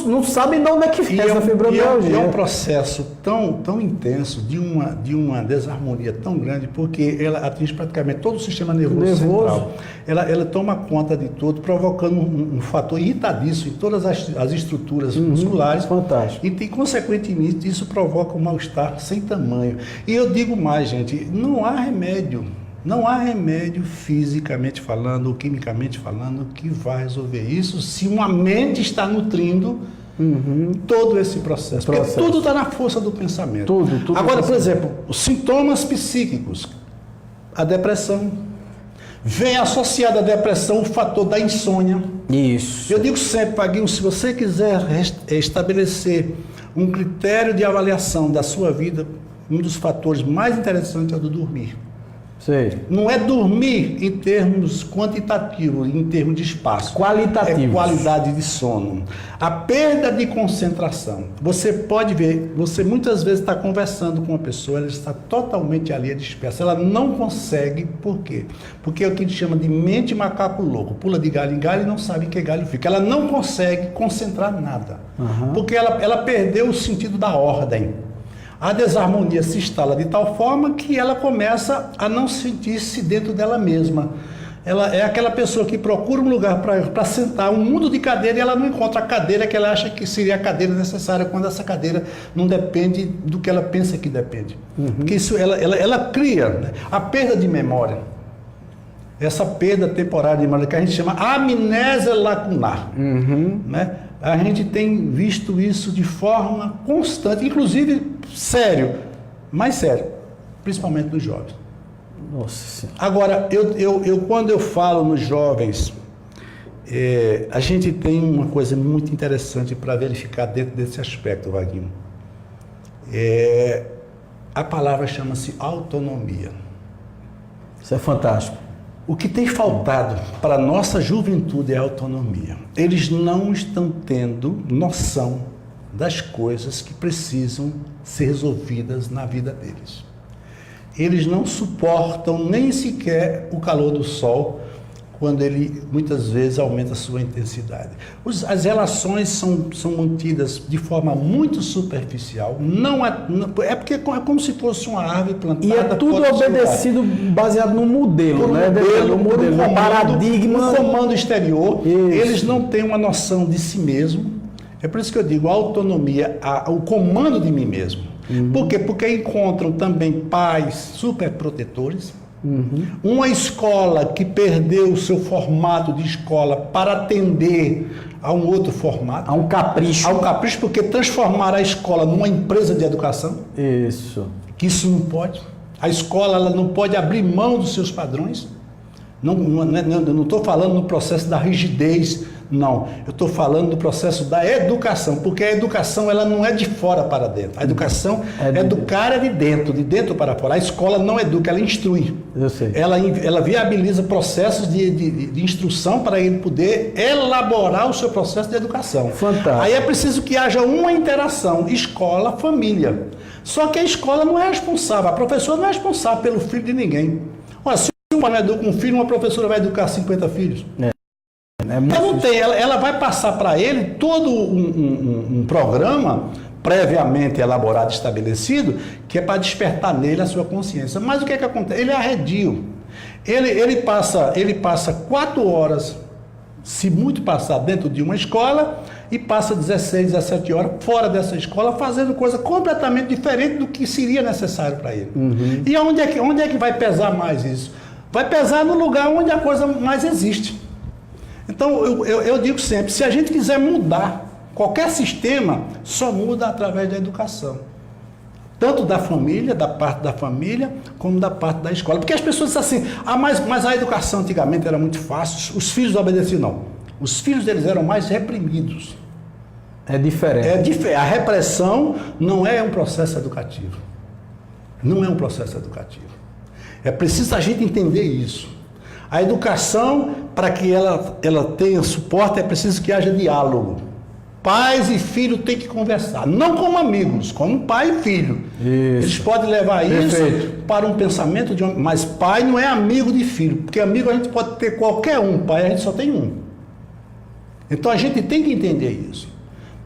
não sabem de onde é que vem essa fibromialgia. É um processo tão intenso, de uma desarmonia tão grande, porque ela atinge praticamente todo o sistema nervoso central. Ela toma conta de tudo, provocando um fator irritadiço em todas as estruturas musculares. Fantástico. E, consequentemente, isso provoca um mal-estar sem tamanho. E eu digo mais, gente, não há remédio. Não há remédio fisicamente falando ou quimicamente falando que vai resolver isso se uma mente está nutrindo todo esse processo. Porque tudo está na força do pensamento. Tudo Agora, por exemplo, os sintomas psíquicos, a depressão. Vem associado à depressão o fator da insônia. Isso. Eu digo sempre, Paguinho, se você quiser estabelecer um critério de avaliação da sua vida, um dos fatores mais interessantes é o do dormir. Sei. Não é dormir em termos quantitativos, em termos de espaço. Qualitativos. É qualidade de sono. A perda de concentração. Você pode ver, você muitas vezes está conversando com uma pessoa, ela está totalmente ali dispersa. Ela não consegue, por quê? Porque é o que a gente chama de mente macaco louco. Pula de galho em galho e não sabe em que galho fica. Ela não consegue concentrar nada. Porque ela perdeu o sentido da ordem. A desarmonia se instala de tal forma que ela começa a não sentir-se dentro dela mesma. Ela é aquela pessoa que procura um lugar para sentar, um mundo de cadeira, e ela não encontra a cadeira que ela acha que seria a cadeira necessária, quando essa cadeira não depende do que ela pensa que depende. Porque isso ela cria, né, a perda de memória. Essa perda temporária de memória que a gente chama amnésia lacunar. Né? A gente tem visto isso de forma constante, inclusive sério, mais sério, principalmente nos jovens. Nossa Senhora. Agora, eu quando eu falo nos jovens, a gente tem uma coisa muito interessante para verificar dentro desse aspecto, Vaguinho. A palavra chama-se autonomia. Isso é fantástico. O que tem faltado para a nossa juventude é a autonomia. Eles não estão tendo noção das coisas que precisam ser resolvidas na vida deles. Eles não suportam nem sequer o calor do sol, quando ele muitas vezes aumenta a sua intensidade. As relações são mantidas de forma muito superficial, é porque é como se fosse uma árvore plantada. E é tudo obedecido baseado no modelo, né? No modelo, no paradigma. No comando exterior. Isso. Eles não têm uma noção de si mesmo. É por isso que eu digo a autonomia, o comando de mim mesmo. Por quê? Porque encontram também pais superprotetores. Uma escola que perdeu o seu formato de escola para atender a um outro formato. A um capricho. A um capricho, porque transformar a escola numa empresa de educação. Isso. Que isso não pode. A escola ela não pode abrir mão dos seus padrões. Não estou falando no processo da rigidez, não. Eu estou falando do processo da educação, porque a educação ela não é de fora para dentro. A educação educar é de dentro para fora. A escola não educa, ela instrui. Eu sei. Ela viabiliza processos de instrução para ele poder elaborar o seu processo de educação. Fantástico. Aí é preciso que haja uma interação escola-família. Só que a escola não é responsável, a professora não é responsável pelo filho de ninguém. Olha, se um pai não educa um filho, uma professora vai educar 50 filhos. Ela vai passar para ele todo um programa previamente elaborado, estabelecido, que é para despertar nele a sua consciência. Mas o que é que acontece? Ele é arredio. Ele passa 4 horas, se muito passar, dentro de uma escola, e passa 16, 17 horas fora dessa escola, fazendo coisa completamente diferente do que seria necessário para ele. E onde é que vai pesar mais isso? Vai pesar no lugar onde a coisa mais existe. Então, eu digo sempre, se a gente quiser mudar qualquer sistema, só muda através da educação. Tanto da família, da parte da família, como da parte da escola. Porque as pessoas dizem assim, mas a educação antigamente era muito fácil, os filhos obedeciam. Não. Os filhos deles eram mais reprimidos. É diferente. A repressão não é um processo educativo. Não é um processo educativo. É preciso a gente entender isso. A educação, para que ela tenha suporte, é preciso que haja diálogo. Pais e filhos têm que conversar, não como amigos, como pai e filho. Isso. Eles podem levar Perfeito. isso para um pensamento de mas pai não é amigo de filho, porque amigo a gente pode ter qualquer um, pai a gente só tem um. Então a gente tem que entender isso.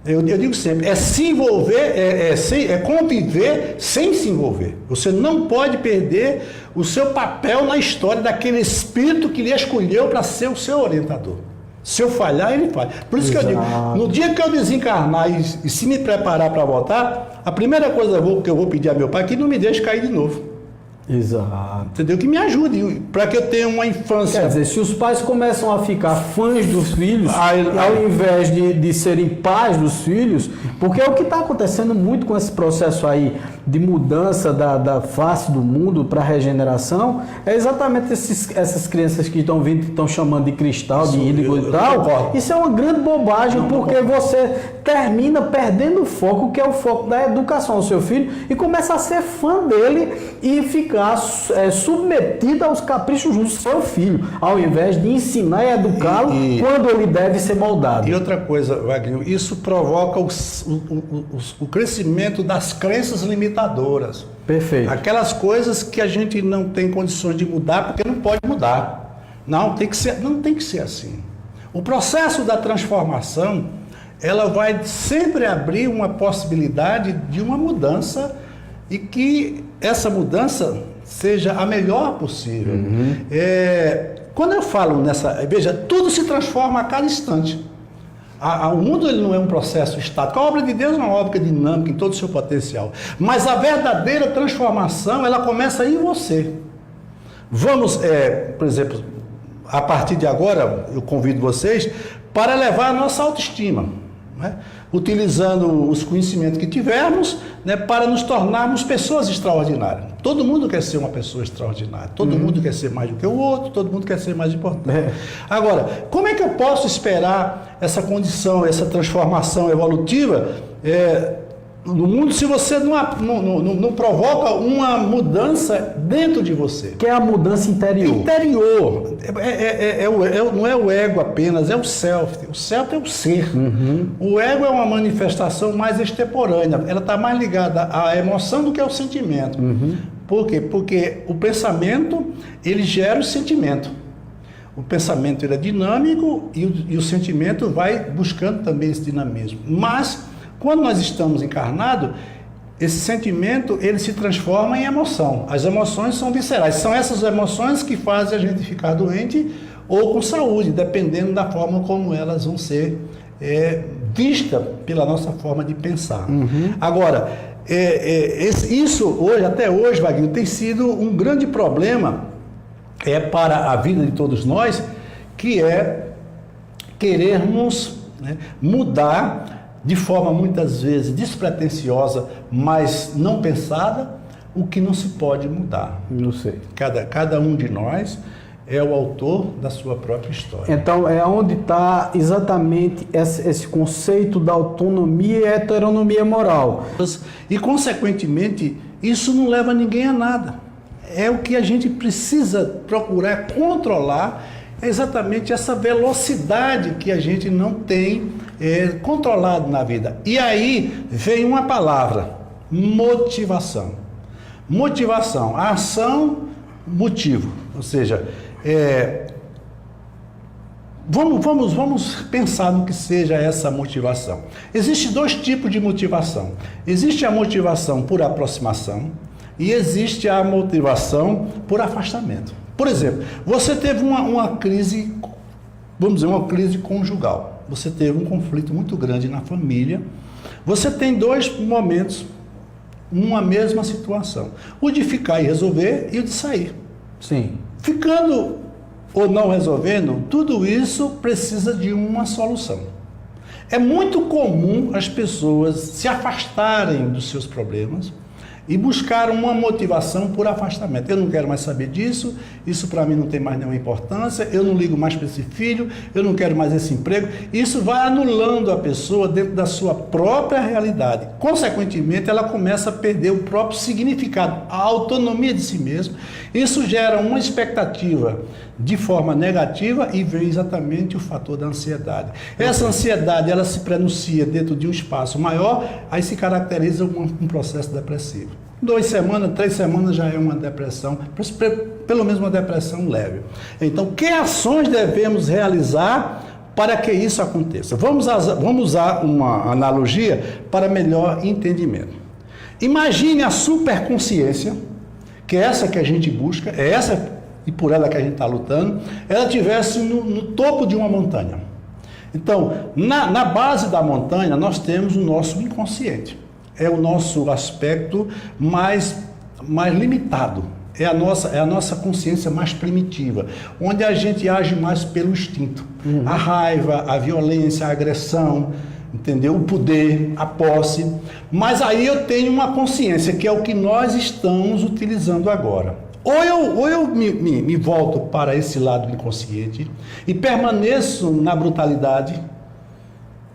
Eu digo sempre, é se envolver, é conviver sem se envolver. Você não pode perder o seu papel na história daquele espírito que lhe escolheu para ser o seu orientador. Se eu falhar, ele falha. Por isso Exato. que eu digo, no dia que eu desencarnar e se me preparar para voltar, a primeira coisa que eu vou pedir a meu pai é que não me deixe cair de novo. Exato. Entendeu? Que me ajude, para que eu tenha uma infância. Quer dizer, se os pais começam a ficar fãs dos filhos, Aí- ao invés de serem pais dos filhos, porque é o que está acontecendo muito com esse processo aí de mudança da face do mundo para regeneração, é exatamente essas crianças que estão vindo, que estão chamando de cristal, de índigo eu e tal. concordo. Isso é uma grande bobagem, porque você termina perdendo o foco, que é o foco da educação do seu filho, e começa a ser fã dele e ficar submetido aos caprichos do seu filho, ao invés de ensinar e educá-lo quando ele deve ser moldado. E outra coisa, Wagner, isso provoca o crescimento das crenças limitadoras. Perfeito. Aquelas coisas que a gente não tem condições de mudar porque não pode mudar. Não tem que ser assim. O processo da transformação, ela vai sempre abrir uma possibilidade de uma mudança e que essa mudança seja a melhor possível. Quando eu falo veja, tudo se transforma a cada instante. O mundo ele não é um processo estático. A obra de Deus é uma obra dinâmica em todo o seu potencial. Mas a verdadeira transformação, ela começa em você. Vamos, por exemplo, a partir de agora, eu convido vocês para elevar a nossa autoestima, né? Utilizando os conhecimentos que tivermos, né, para nos tornarmos pessoas extraordinárias. Todo mundo quer ser uma pessoa extraordinária, todo mundo quer ser mais do que o outro, todo mundo quer ser mais importante. Agora, como é que eu posso esperar essa condição, essa transformação evolutiva no mundo se você não provoca uma mudança dentro de você? Que é a mudança interior. Interior. Não é o ego apenas, é o self. O self é o ser. O ego é uma manifestação mais extemporânea. Ela está mais ligada à emoção do que ao sentimento. Por quê? Porque o pensamento, ele gera o sentimento. O pensamento ele é dinâmico e o sentimento vai buscando também esse dinamismo. Mas, quando nós estamos encarnados, esse sentimento ele se transforma em emoção. As emoções são viscerais. São essas emoções que fazem a gente ficar doente ou com saúde, dependendo da forma como elas vão ser vistas pela nossa forma de pensar. Agora, isso hoje, até hoje, Wagner, tem sido um grande problema para a vida de todos nós, que é querermos, né, mudar de forma muitas vezes despretensiosa, mas não pensada, o que não se pode mudar. Não sei. Cada um de nós é o autor da sua própria história. Então, é onde está exatamente esse conceito da autonomia e heteronomia moral. E, consequentemente, isso não leva ninguém a nada. É o que a gente precisa procurar controlar, exatamente essa velocidade que a gente não tem controlado na vida. E aí vem uma palavra: motivação. Motivação, a ação, motivo. Ou seja, vamos pensar no que seja essa motivação. Existem dois tipos de motivação. Existe a motivação por aproximação e existe a motivação por afastamento. Por exemplo, você teve uma crise, vamos dizer, uma crise conjugal. Você teve um conflito muito grande na família. Você tem dois momentos, uma mesma situação: o de ficar e resolver e o de sair. Sim. Ficando ou não resolvendo, tudo isso precisa de uma solução. É muito comum as pessoas se afastarem dos seus problemas e buscaram uma motivação por afastamento. Eu não quero mais saber disso, isso para mim não tem mais nenhuma importância, eu não ligo mais para esse filho, eu não quero mais esse emprego. Isso vai anulando a pessoa dentro da sua própria realidade. Consequentemente, ela começa a perder o próprio significado, a autonomia de si mesma. Isso gera uma expectativa de forma negativa e vem exatamente o fator da ansiedade. Essa ansiedade, ela se prenuncia dentro de um espaço maior, aí se caracteriza um processo depressivo. 2 semanas, 3 semanas já é uma depressão, pelo menos uma depressão leve. Então, que ações devemos realizar para que isso aconteça? Vamos usar uma analogia para melhor entendimento. Imagine a superconsciência, que é essa que a gente busca, é essa e por ela que a gente está lutando, ela estivesse no topo de uma montanha. Então, na base da montanha, nós temos o nosso inconsciente. É o nosso aspecto mais limitado. É a nossa consciência mais primitiva, onde a gente age mais pelo instinto. A raiva, a violência, a agressão, entendeu? O poder, a posse. Mas aí eu tenho uma consciência, que é o que nós estamos utilizando agora. Ou eu me volto para esse lado inconsciente e permaneço na brutalidade,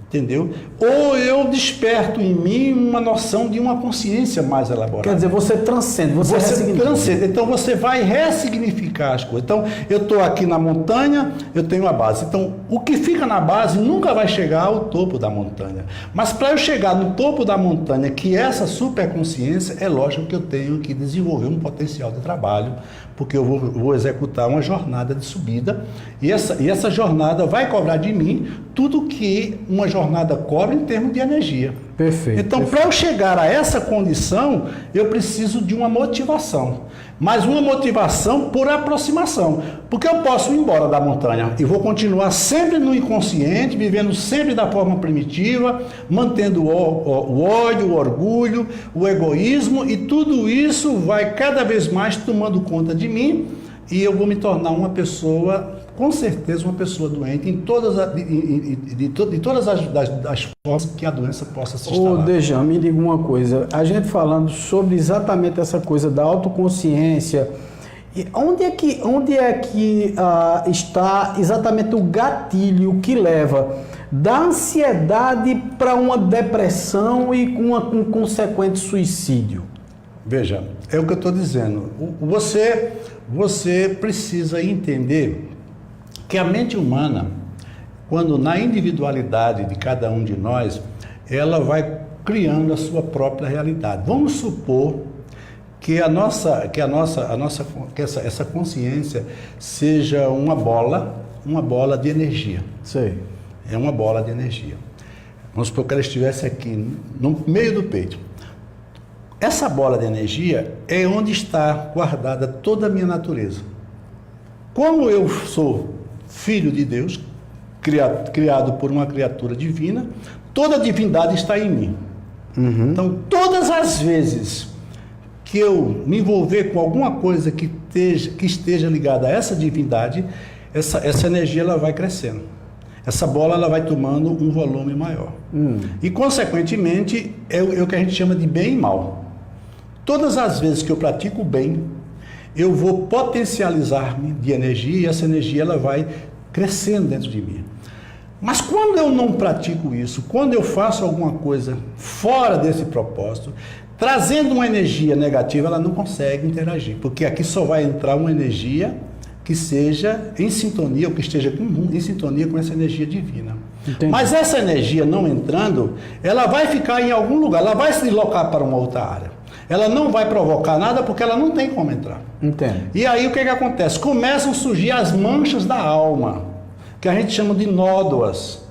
entendeu? Ou eu desperto em mim uma noção de uma consciência mais elaborada. Quer dizer, você transcende, você transcende. Então você vai ressignificar as coisas. Então eu estou aqui na montanha, eu tenho a base. Então o que fica na base nunca vai chegar ao topo da montanha. Mas para eu chegar no topo da montanha, que é essa superconsciência, é lógico que eu tenho que desenvolver um potencial de trabalho, porque eu vou executar uma jornada de subida e essa jornada vai cobrar de mim tudo que uma jornada cobra em termos de energia. Perfeito. Então, para eu chegar a essa condição, eu preciso de uma motivação. Mas uma motivação por aproximação. Porque eu posso ir embora da montanha e vou continuar sempre no inconsciente, vivendo sempre da forma primitiva, mantendo o ódio, o orgulho, o egoísmo, e tudo isso vai cada vez mais tomando conta de mim e eu vou me tornar uma pessoa, com certeza, uma pessoa doente em todas as formas que a doença possa se instalar. Ô, Dejan, me diga uma coisa. A gente falando sobre exatamente essa coisa da autoconsciência, onde é que está exatamente o gatilho que leva da ansiedade para uma depressão e com um consequente suicídio? Veja, é o que eu estou dizendo. Você precisa entender que a mente humana, quando na individualidade de cada um de nós, ela vai criando a sua própria realidade. Vamos supor que essa consciência seja uma bola de energia. Sei. É uma bola de energia. Vamos supor que ela estivesse aqui no meio do peito. Essa bola de energia é onde está guardada toda a minha natureza. Como eu sou filho de Deus, criado por uma criatura divina, toda a divindade está em mim. Então, todas as vezes que eu me envolver com alguma coisa que esteja ligada a essa divindade, essa energia ela vai crescendo. Essa bola ela vai tomando um volume maior. E, consequentemente, é o que a gente chama de bem e mal. Todas as vezes que eu pratico o bem, eu vou potencializar-me de energia e essa energia ela vai crescendo dentro de mim. Mas quando eu não pratico isso, quando eu faço alguma coisa fora desse propósito, trazendo uma energia negativa, ela não consegue interagir, porque aqui só vai entrar uma energia que seja em sintonia, ou que esteja em sintonia com essa energia divina. Entendi. Mas essa energia não entrando, ela vai ficar em algum lugar, ela vai se deslocar para uma outra área. Ela não vai provocar nada porque ela não tem como entrar. Entendo. E aí o que acontece? Começam a surgir as manchas da alma, que a gente chama de nódoas.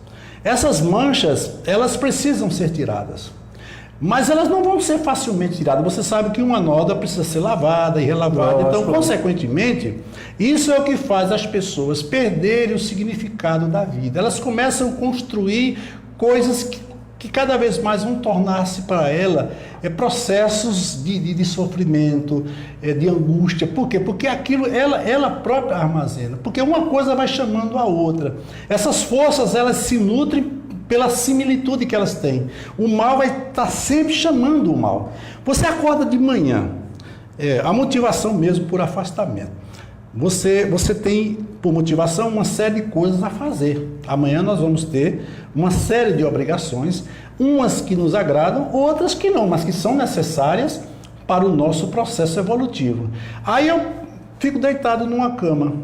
Essas manchas, elas precisam ser tiradas. Mas elas não vão ser facilmente tiradas. Você sabe que uma nódoa precisa ser lavada e relavada. Então, consequentemente, isso é o que faz as pessoas perderem o significado da vida. Elas começam a construir coisas que cada vez mais vão tornar-se para ela processos de sofrimento, de angústia. Por quê? Porque aquilo ela própria armazena. Porque uma coisa vai chamando a outra. Essas forças, elas se nutrem pela similitude que elas têm. O mal vai estar sempre chamando o mal. Você acorda de manhã, a motivação mesmo por afastamento. Você tem, por motivação, uma série de coisas a fazer. Amanhã nós vamos ter uma série de obrigações, umas que nos agradam, outras que não, mas que são necessárias para o nosso processo evolutivo. Aí eu fico deitado numa cama.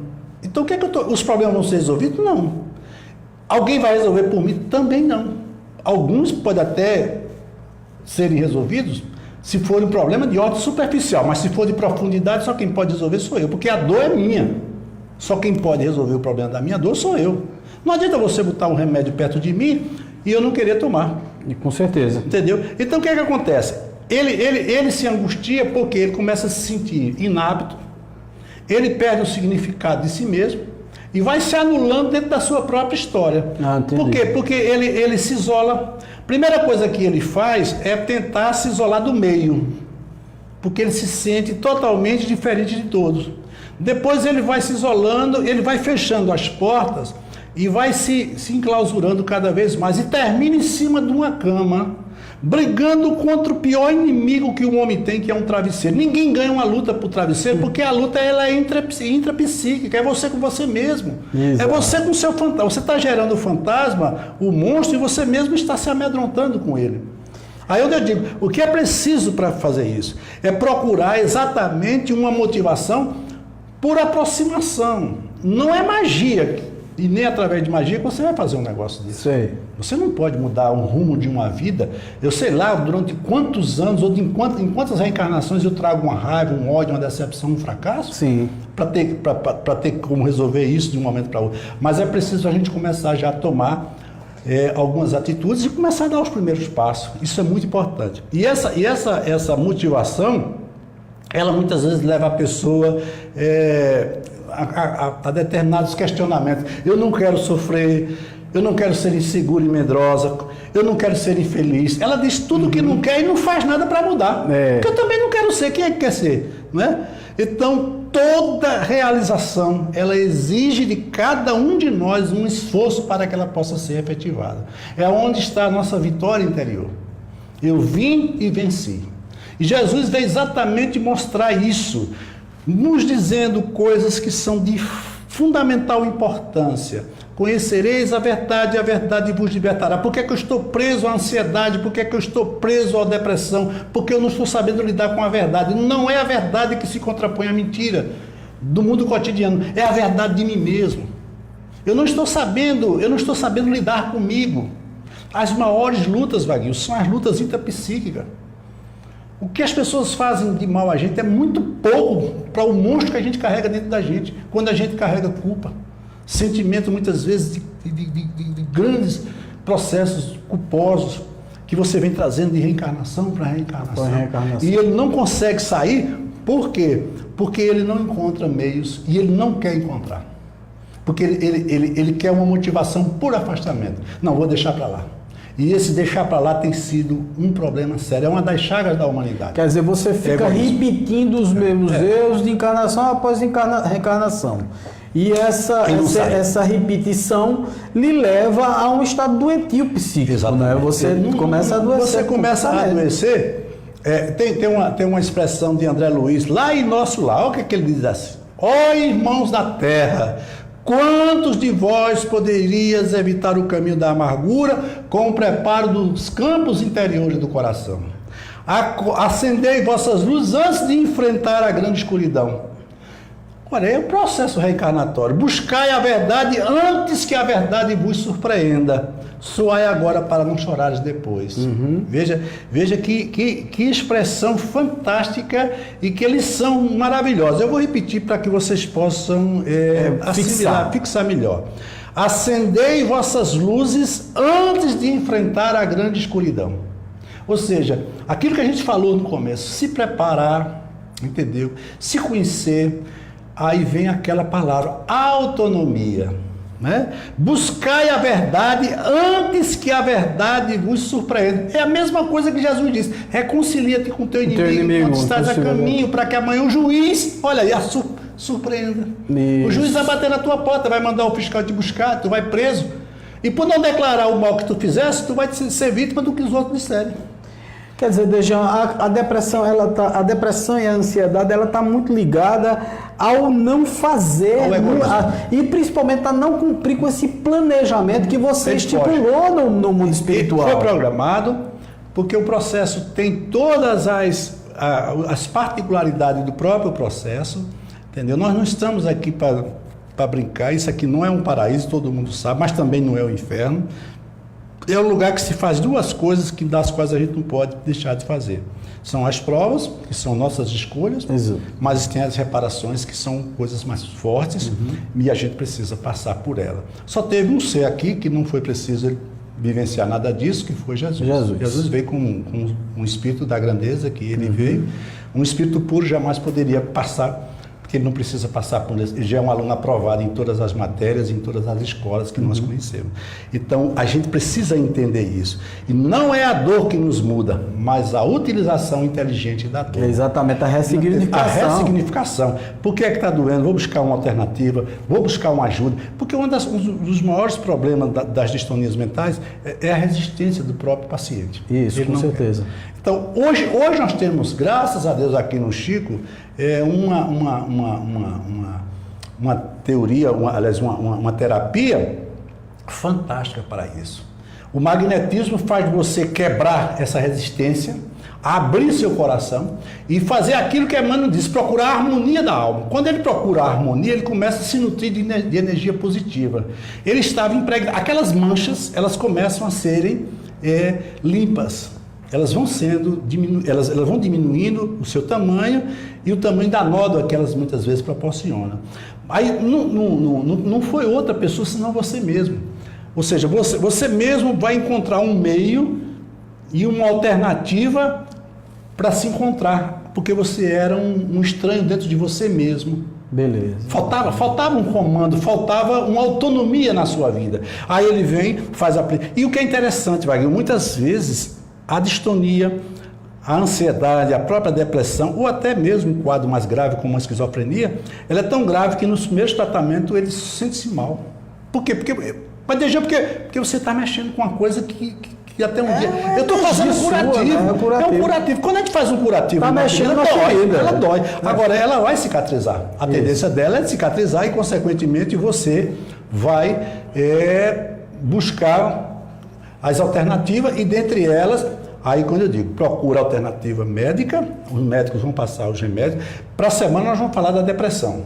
Então o que é que os problemas vão ser resolvidos? Não. Alguém vai resolver por mim? Também não. Alguns podem até serem resolvidos se for um problema de ordem superficial, mas se for de profundidade, só quem pode resolver sou eu, porque a dor é minha. Só quem pode resolver o problema da minha dor sou eu. Não adianta você botar um remédio perto de mim e eu não querer tomar. E com certeza. Entendeu? Então o que é que acontece? Ele se angustia porque ele começa a se sentir inapto, ele perde o significado de si mesmo e vai se anulando dentro da sua própria história. Por quê? Porque ele se isola. Primeira coisa que ele faz é tentar se isolar do meio, porque ele se sente totalmente diferente de todos. Depois ele vai se isolando, ele vai fechando as portas e vai se enclausurando cada vez mais e termina em cima de uma cama, brigando contra o pior inimigo que o homem tem, que é um travesseiro. Ninguém ganha uma luta por travesseiro, porque a luta ela é intrapsíquica, é você com você mesmo. Exato. É você com o seu fantasma. Você está gerando o fantasma, o monstro, e você mesmo está se amedrontando com ele. Aí onde eu digo, o que é preciso para fazer isso? É procurar exatamente uma motivação por aproximação. Não é magia. E nem através de magia que você vai fazer um negócio disso. Sei. Você não pode mudar o rumo de uma vida. Eu sei lá, durante quantos anos, ou em quantas reencarnações eu trago uma raiva, um ódio, uma decepção, um fracasso? Sim. Para ter como resolver isso de um momento para outro. Mas é preciso a gente começar já a tomar algumas atitudes e começar a dar os primeiros passos. Isso é muito importante. E essa motivação, ela muitas vezes leva a pessoa a determinados questionamentos. Eu não quero sofrer, eu não quero ser insegura e medrosa, eu não quero ser infeliz. Ela diz tudo que não quer e não faz nada para mudar. Porque eu também não quero ser. Quem é que quer ser? Não é? Então, toda realização, ela exige de cada um de nós um esforço para que ela possa ser efetivada. É onde está a nossa vitória interior. Eu vim e venci. E Jesus veio exatamente mostrar isso, nos dizendo coisas que são de fundamental importância. Conhecereis a verdade vos libertará. Por que eu estou preso à ansiedade? Por que eu estou preso à depressão? Porque eu não estou sabendo lidar com a verdade. Não é a verdade que se contrapõe à mentira do mundo cotidiano, é a verdade de mim mesmo. Eu não estou sabendo lidar comigo. As maiores lutas, Vaguinho, são as lutas intrapsíquicas. O que as pessoas fazem de mal a gente é muito pouco para o monstro que a gente carrega dentro da gente, quando a gente carrega culpa, sentimento muitas vezes de grandes processos culposos que você vem trazendo de reencarnação para reencarnação. E ele não consegue sair, por quê? Porque ele não encontra meios e ele não quer encontrar. Porque ele quer uma motivação por afastamento. Não, vou deixar para lá. E esse deixar para lá tem sido um problema sério, é uma das chagas da humanidade. Quer dizer, você fica repetindo os mesmos erros de encarnação após reencarnação. E essa repetição lhe leva a um estado doentio psíquico. Exatamente. Né? Você começa a adoecer. Você começa a adoecer. Tem uma expressão de André Luiz, lá em nosso lar, olha o que ele diz assim: ó irmãos da terra, quantos de vós poderias evitar o caminho da amargura com o preparo dos campos interiores do coração? Acendei vossas luzes antes de enfrentar a grande escuridão. Olha, é um processo reencarnatório. Buscai a verdade antes que a verdade vos surpreenda. Soai agora para não chorares depois. Veja que expressão fantástica e que lição maravilhosa. Eu vou repetir para que vocês possam fixar melhor. Acendei vossas luzes antes de enfrentar a grande escuridão. Ou seja, aquilo que a gente falou no começo, se preparar, entendeu? Se conhecer. Aí vem aquela palavra, autonomia, né? Buscai a verdade antes que a verdade vos surpreenda. É a mesma coisa que Jesus disse, reconcilia-te com o teu inimigo quando estás a caminho, para que amanhã o juiz, olha aí, surpreenda. Isso. O juiz vai bater na tua porta, vai mandar o fiscal te buscar, tu vai preso. E por não declarar o mal que tu fizesse, tu vai ser vítima do que os outros disserem. Quer dizer, Dejan, a depressão, a depressão e a ansiedade, ela está muito ligada ao não fazer, e principalmente a não cumprir com esse planejamento que você estipulou no mundo espiritual. Foi programado, porque o processo tem todas as particularidades do próprio processo, entendeu? Nós não estamos aqui para brincar, isso aqui não é um paraíso, todo mundo sabe, mas também não é o inferno. É um lugar que se faz duas coisas das quais a gente não pode deixar de fazer. São as provas, que são nossas escolhas, mas tem as reparações, que são coisas mais fortes, e a gente precisa passar por ela. Só teve um ser aqui que não foi preciso vivenciar nada disso, que foi Jesus. Jesus veio com um espírito da grandeza que ele veio. Um espírito puro jamais poderia passar, porque ele não precisa passar por isso. Ele já é um aluno aprovado em todas as matérias, em todas as escolas que nós conhecemos. Então, a gente precisa entender isso. E não é a dor que nos muda, mas a utilização inteligente da dor. É exatamente, a ressignificação. A ressignificação. Por que é que está doendo? Vou buscar uma alternativa, vou buscar uma ajuda. Porque um dos maiores problemas das distonias mentais é a resistência do próprio paciente. Isso, com certeza. Então, hoje nós temos, graças a Deus, aqui no Chico, uma teoria, aliás, uma terapia fantástica para isso. O magnetismo faz você quebrar essa resistência, abrir seu coração e fazer aquilo que Emmanuel diz, procurar a harmonia da alma. Quando ele procura a harmonia, ele começa a se nutrir de energia positiva. Ele estava impregnado. Aquelas manchas, elas começam a serem limpas. Elas vão elas vão diminuindo o seu tamanho e o tamanho da nódoa que elas muitas vezes proporcionam. Aí não foi outra pessoa senão você mesmo. Ou seja, você mesmo vai encontrar um meio e uma alternativa para se encontrar, porque você era um estranho dentro de você mesmo. Beleza. Faltava um comando, faltava uma autonomia na sua vida. Aí ele vem, faz a... E o que é interessante, Wagner, muitas vezes a distonia, a ansiedade, a própria depressão, ou até mesmo um quadro mais grave como a esquizofrenia, ela é tão grave que nos primeiros tratamentos ele sente-se mal. Por quê? Porque você está mexendo com uma coisa que até um dia... Eu estou fazendo curativo. É um curativo. Quando a gente faz um curativo, está mexendo na ferida. Ela dói. Agora, ela vai cicatrizar. A tendência dela é de cicatrizar e, consequentemente, você vai buscar as alternativas, e dentre elas, aí quando eu digo, procura alternativa médica, os médicos vão passar os remédios. Para a semana nós vamos falar da depressão.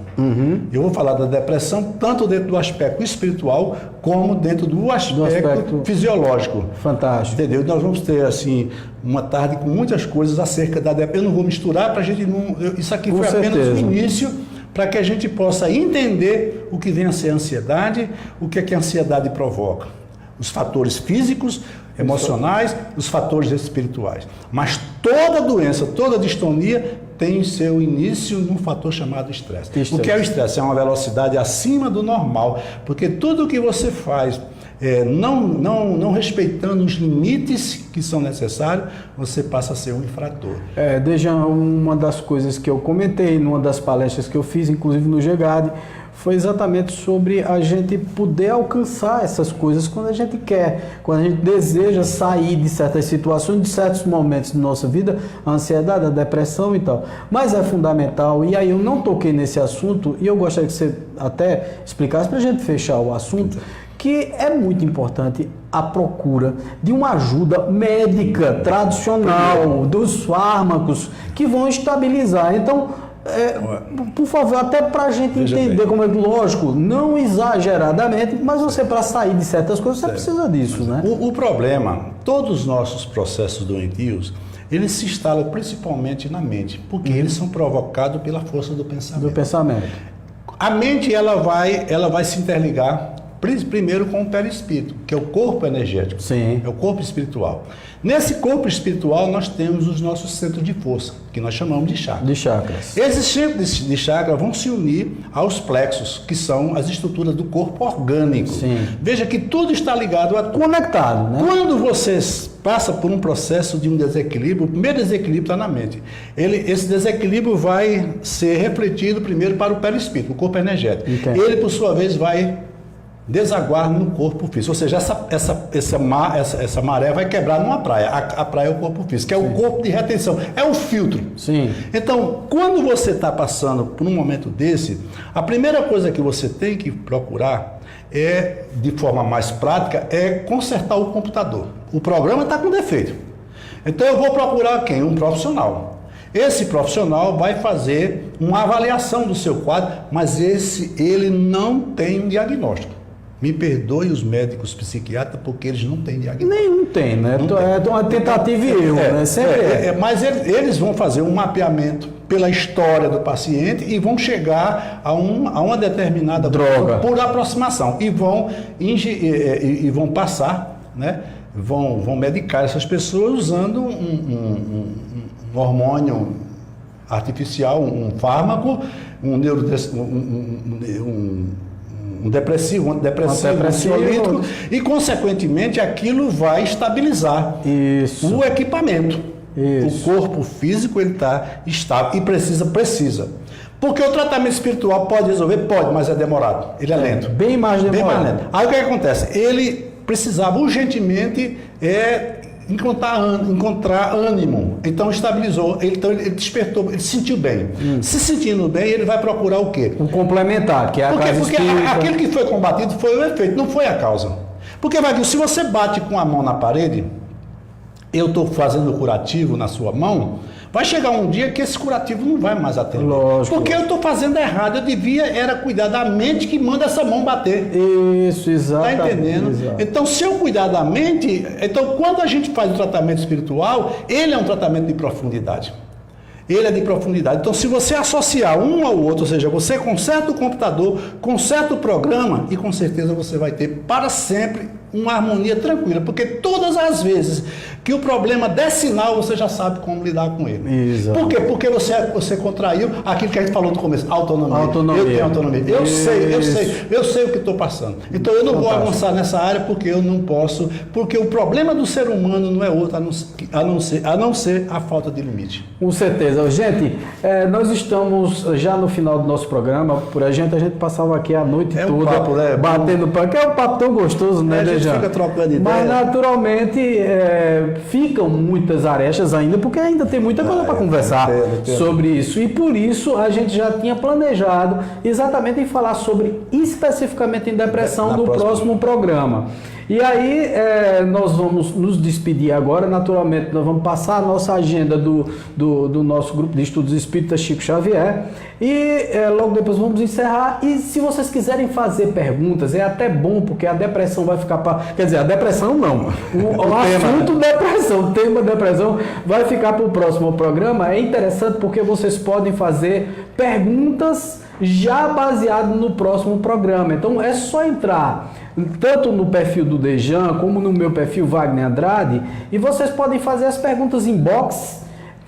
Eu vou falar da depressão tanto dentro do aspecto espiritual, como dentro do aspecto fisiológico. Fantástico. Entendeu? Nós vamos ter, assim, uma tarde com muitas coisas acerca da depressão. Eu não vou misturar para a gente não... Isso aqui foi apenas o início, para que a gente possa entender o que vem a ser a ansiedade, o que é que a ansiedade provoca. Os fatores físicos, emocionais, os fatores espirituais. Mas toda doença, toda distonia tem seu início num fator chamado estresse. O que é o estresse? É uma velocidade acima do normal, porque tudo o que você faz não respeitando os limites que são necessários, você passa a ser um infrator. Dejan, uma das coisas que eu comentei numa das palestras que eu fiz, inclusive no GEGAD, foi exatamente sobre a gente poder alcançar essas coisas quando a gente quer, quando a gente deseja sair de certas situações, de certos momentos de nossa vida, a ansiedade, a depressão e tal. Mas é fundamental, e aí eu não toquei nesse assunto, e eu gostaria que você até explicasse para a gente fechar o assunto, que é muito importante a procura de uma ajuda médica tradicional, dos fármacos que vão estabilizar. Então, por favor, até para a gente entender como é, lógico, não exageradamente, mas você, para sair de certas coisas, você precisa disso, né? O problema, todos os nossos processos doentios, eles se instalam principalmente na mente, porque eles são provocados pela força do pensamento. A mente, ela vai se interligar primeiro com o perispírito, que é o corpo energético. Sim. É o corpo espiritual. Nesse corpo espiritual, nós temos os nossos centros de força, que nós chamamos de chakras. De chakras. Esses centros de chakra vão se unir aos plexos, que são as estruturas do corpo orgânico. Sim. Veja que tudo está ligado a tudo. Conectado, né? Quando você passa por um processo de um desequilíbrio, o primeiro desequilíbrio está na mente. Esse desequilíbrio vai ser refletido primeiro para o perispírito, o corpo energético. Entendi. Ele, por sua vez, vai desaguar no corpo físico. Ou seja, essa maré vai quebrar numa praia. A praia é o corpo físico, que é o corpo de retenção, é o filtro. Sim. Então, quando você está passando por um momento desse, a primeira coisa que você tem que procurar de forma mais prática, é consertar o computador. O programa está com defeito. Então eu vou procurar quem? Um profissional. Esse profissional vai fazer uma avaliação do seu quadro, mas ele não tem um diagnóstico. Me perdoe os médicos psiquiatras, porque eles não têm diagnóstico. Nenhum tem, né? É uma tentativa e erro, né? Sempre mas eles vão fazer um mapeamento pela história do paciente e vão chegar a uma determinada droga por aproximação e vão passar, né? Vão medicar essas pessoas usando um hormônio artificial, um fármaco, um depressivo, um ansiolítico, e consequentemente aquilo vai estabilizar o equipamento. Isso. O corpo físico ele está estável e precisa. Porque o tratamento espiritual pode resolver? Pode, mas é demorado, ele é lento. Bem mais demorado. Aí o que acontece? Ele precisava urgentemente encontrar ânimo, então estabilizou, ele despertou, ele se sentiu bem. Se sentindo bem, ele vai procurar o quê? Um complementar, que é a casa Porque aquele que foi combatido foi o efeito, não foi a causa. Porque, se você bate com a mão na parede, eu estou fazendo curativo na sua mão, vai chegar um dia que esse curativo não vai mais atender. Lógico. Porque eu estou fazendo errado, eu devia cuidar da mente que manda essa mão bater. Isso, exatamente. Está entendendo? Exato. Então, se eu cuidar da mente, então quando a gente faz o tratamento espiritual, ele é um tratamento de profundidade. Ele é de profundidade. Então, se você associar um ao outro, ou seja, você conserta o computador, conserta o programa, e com certeza você vai ter para sempre uma harmonia tranquila, porque todas as vezes que o problema der sinal, você já sabe como lidar com ele. Exato. Por quê? Porque você contraiu aquilo que a gente falou no começo, autonomia. Eu tenho autonomia. Eu sei o que estou passando. Então eu não vou avançar nessa área porque eu não posso, porque o problema do ser humano não é outro a não ser a falta de limite. Com certeza. Gente, nós estamos já no final do nosso programa. Por a gente passava aqui a noite toda um papo, né? Batendo papo, que é um papo tão gostoso, né, a gente fica trocando ideia. Mas naturalmente ficam muitas arestas ainda, porque ainda tem muita coisa para conversar sobre isso. E por isso a gente já tinha planejado exatamente em falar especificamente em depressão no próximo programa. E aí nós vamos nos despedir agora. Naturalmente nós vamos passar a nossa agenda do nosso grupo de estudos espíritas Chico Xavier e logo depois vamos encerrar. E se vocês quiserem fazer perguntas, é até bom, porque a depressão vai ficar quer dizer, a depressão não, o assunto depressão, o tema depressão vai ficar para o próximo programa. É interessante porque vocês podem fazer perguntas já baseado no próximo programa. Então é só entrar tanto no perfil do Dejan como no meu perfil Wagner Andrade, e vocês podem fazer as perguntas inbox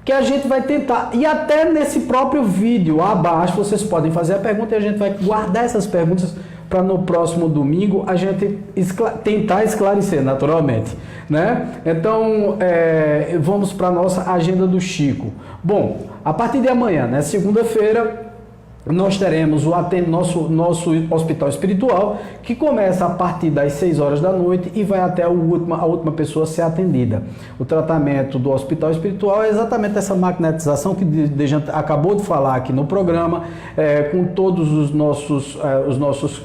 que a gente vai tentar, e até nesse próprio vídeo abaixo vocês podem fazer a pergunta e a gente vai guardar essas perguntas para no próximo domingo a gente tentar esclarecer naturalmente, né? Então vamos para a nossa agenda do Chico. Bom, a partir de amanhã, né, segunda-feira, nós teremos nosso hospital espiritual, que começa a partir das 6 horas da noite e vai até a última pessoa ser atendida. O tratamento do hospital espiritual é exatamente essa magnetização que Dejan acabou de falar aqui no programa, com todos os nossos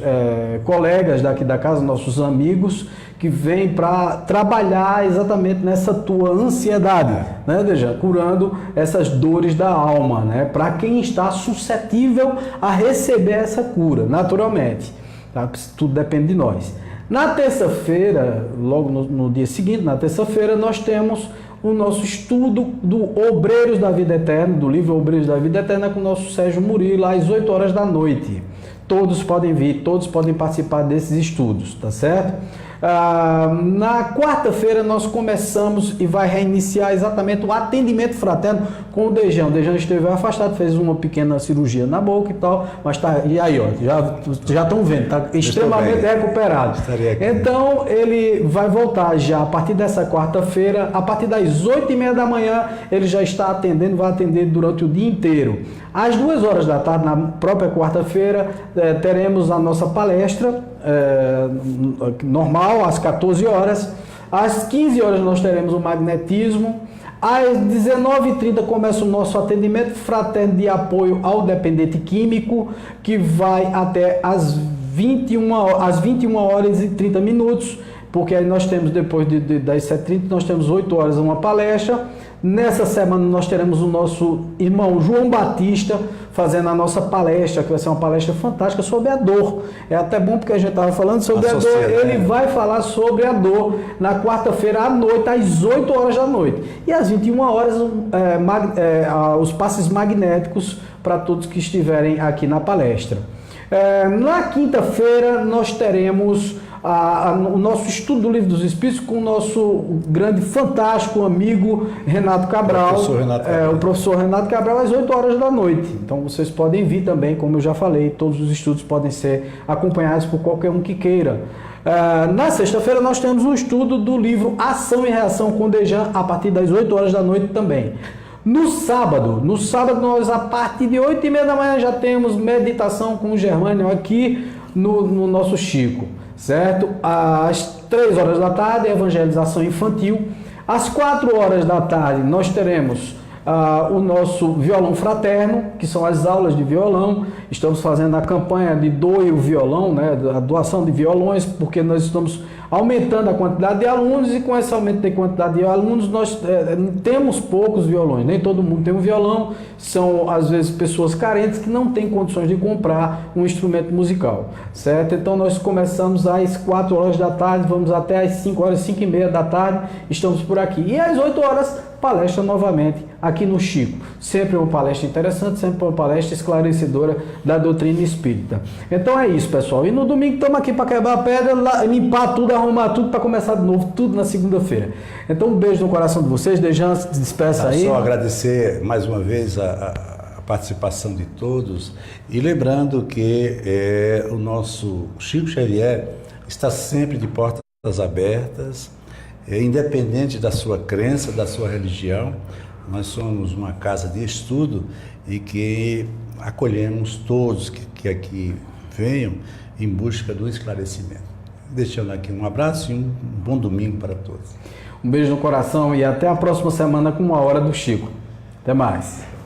colegas daqui da casa, nossos amigos, que vêm para trabalhar exatamente nessa tua ansiedade, né, Dejan? Curando essas dores da alma, né? Para quem está suscetível a receber essa cura, naturalmente. Tá? Tudo depende de nós. Na terça-feira, logo no dia seguinte, na terça-feira, nós temos o nosso estudo do Obreiros da Vida Eterna, do livro Obreiros da Vida Eterna, com o nosso Sérgio Murilo, às 8 horas da noite. Todos podem vir, todos podem participar desses estudos, tá certo? Na quarta-feira nós começamos e vai reiniciar exatamente o atendimento fraterno com o Dejan. O Dejan esteve afastado, fez uma pequena cirurgia na boca e tal, mas tá, e aí, ó, já estão vendo, está extremamente recuperado. Então ele vai voltar já a partir dessa quarta-feira, a partir das 8h30 da manhã, ele já está atendendo, vai atender durante o dia inteiro. Às 2 horas da tarde, na própria quarta-feira, teremos a nossa palestra normal, às 14 horas. Às 15 horas nós teremos o magnetismo. Às 19h30 começa o nosso atendimento fraterno de apoio ao dependente químico, que vai até às 21 horas e 30 minutos, porque aí nós temos, depois das 7h30, nós temos 8 horas uma palestra. Nessa semana nós teremos o nosso irmão João Batista fazendo a nossa palestra, que vai ser uma palestra fantástica sobre a dor. É até bom porque a gente estava falando sobre a dor. Ele vai falar sobre a dor na quarta-feira à noite, às 8 horas da noite. E às 21 horas, os passes magnéticos para todos que estiverem aqui na palestra. Na quinta-feira nós teremos o nosso estudo do Livro dos Espíritos com o nosso grande, fantástico amigo Renato Cabral, o professor Renato Cabral, às 8 horas da noite. Então vocês podem vir também, como eu já falei, todos os estudos podem ser acompanhados por qualquer um que queira. Na sexta-feira nós temos um estudo do livro Ação e Reação com Dejan, a partir das 8 horas da noite também. No sábado nós, a partir de 8h30 da manhã, já temos meditação com o Germânio aqui no nosso Chico, certo? Às 3 horas da tarde, evangelização infantil. Às 4 horas da tarde, nós teremos o nosso violão fraterno, que são as aulas de violão. Estamos fazendo a campanha de doe o violão, né? A doação de violões, porque nós estamos aumentando a quantidade de alunos, e com esse aumento de quantidade de alunos nós temos poucos violões, nem todo mundo tem um violão, são às vezes pessoas carentes que não têm condições de comprar um instrumento musical, certo? Então nós começamos às 4 horas da tarde, vamos até às 5 horas, 5h30 da tarde, estamos por aqui. E às 8 horas, palestra novamente aqui no Chico. Sempre uma palestra interessante, sempre uma palestra esclarecedora da doutrina espírita. Então é isso, pessoal. E no domingo estamos aqui para quebrar a pedra, limpar tudo, arrumar tudo para começar de novo, tudo na segunda-feira. Então um beijo no coração de vocês. Dejan, se despeça aí. Só agradecer mais uma vez a participação de todos, e lembrando que o nosso Chico Xavier está sempre de portas abertas, independente da sua crença, da sua religião. Nós somos uma casa de estudo e que acolhemos todos que aqui venham em busca do esclarecimento. Deixando aqui um abraço e um bom domingo para todos. Um beijo no coração e até a próxima semana com uma hora do Chico. Até mais.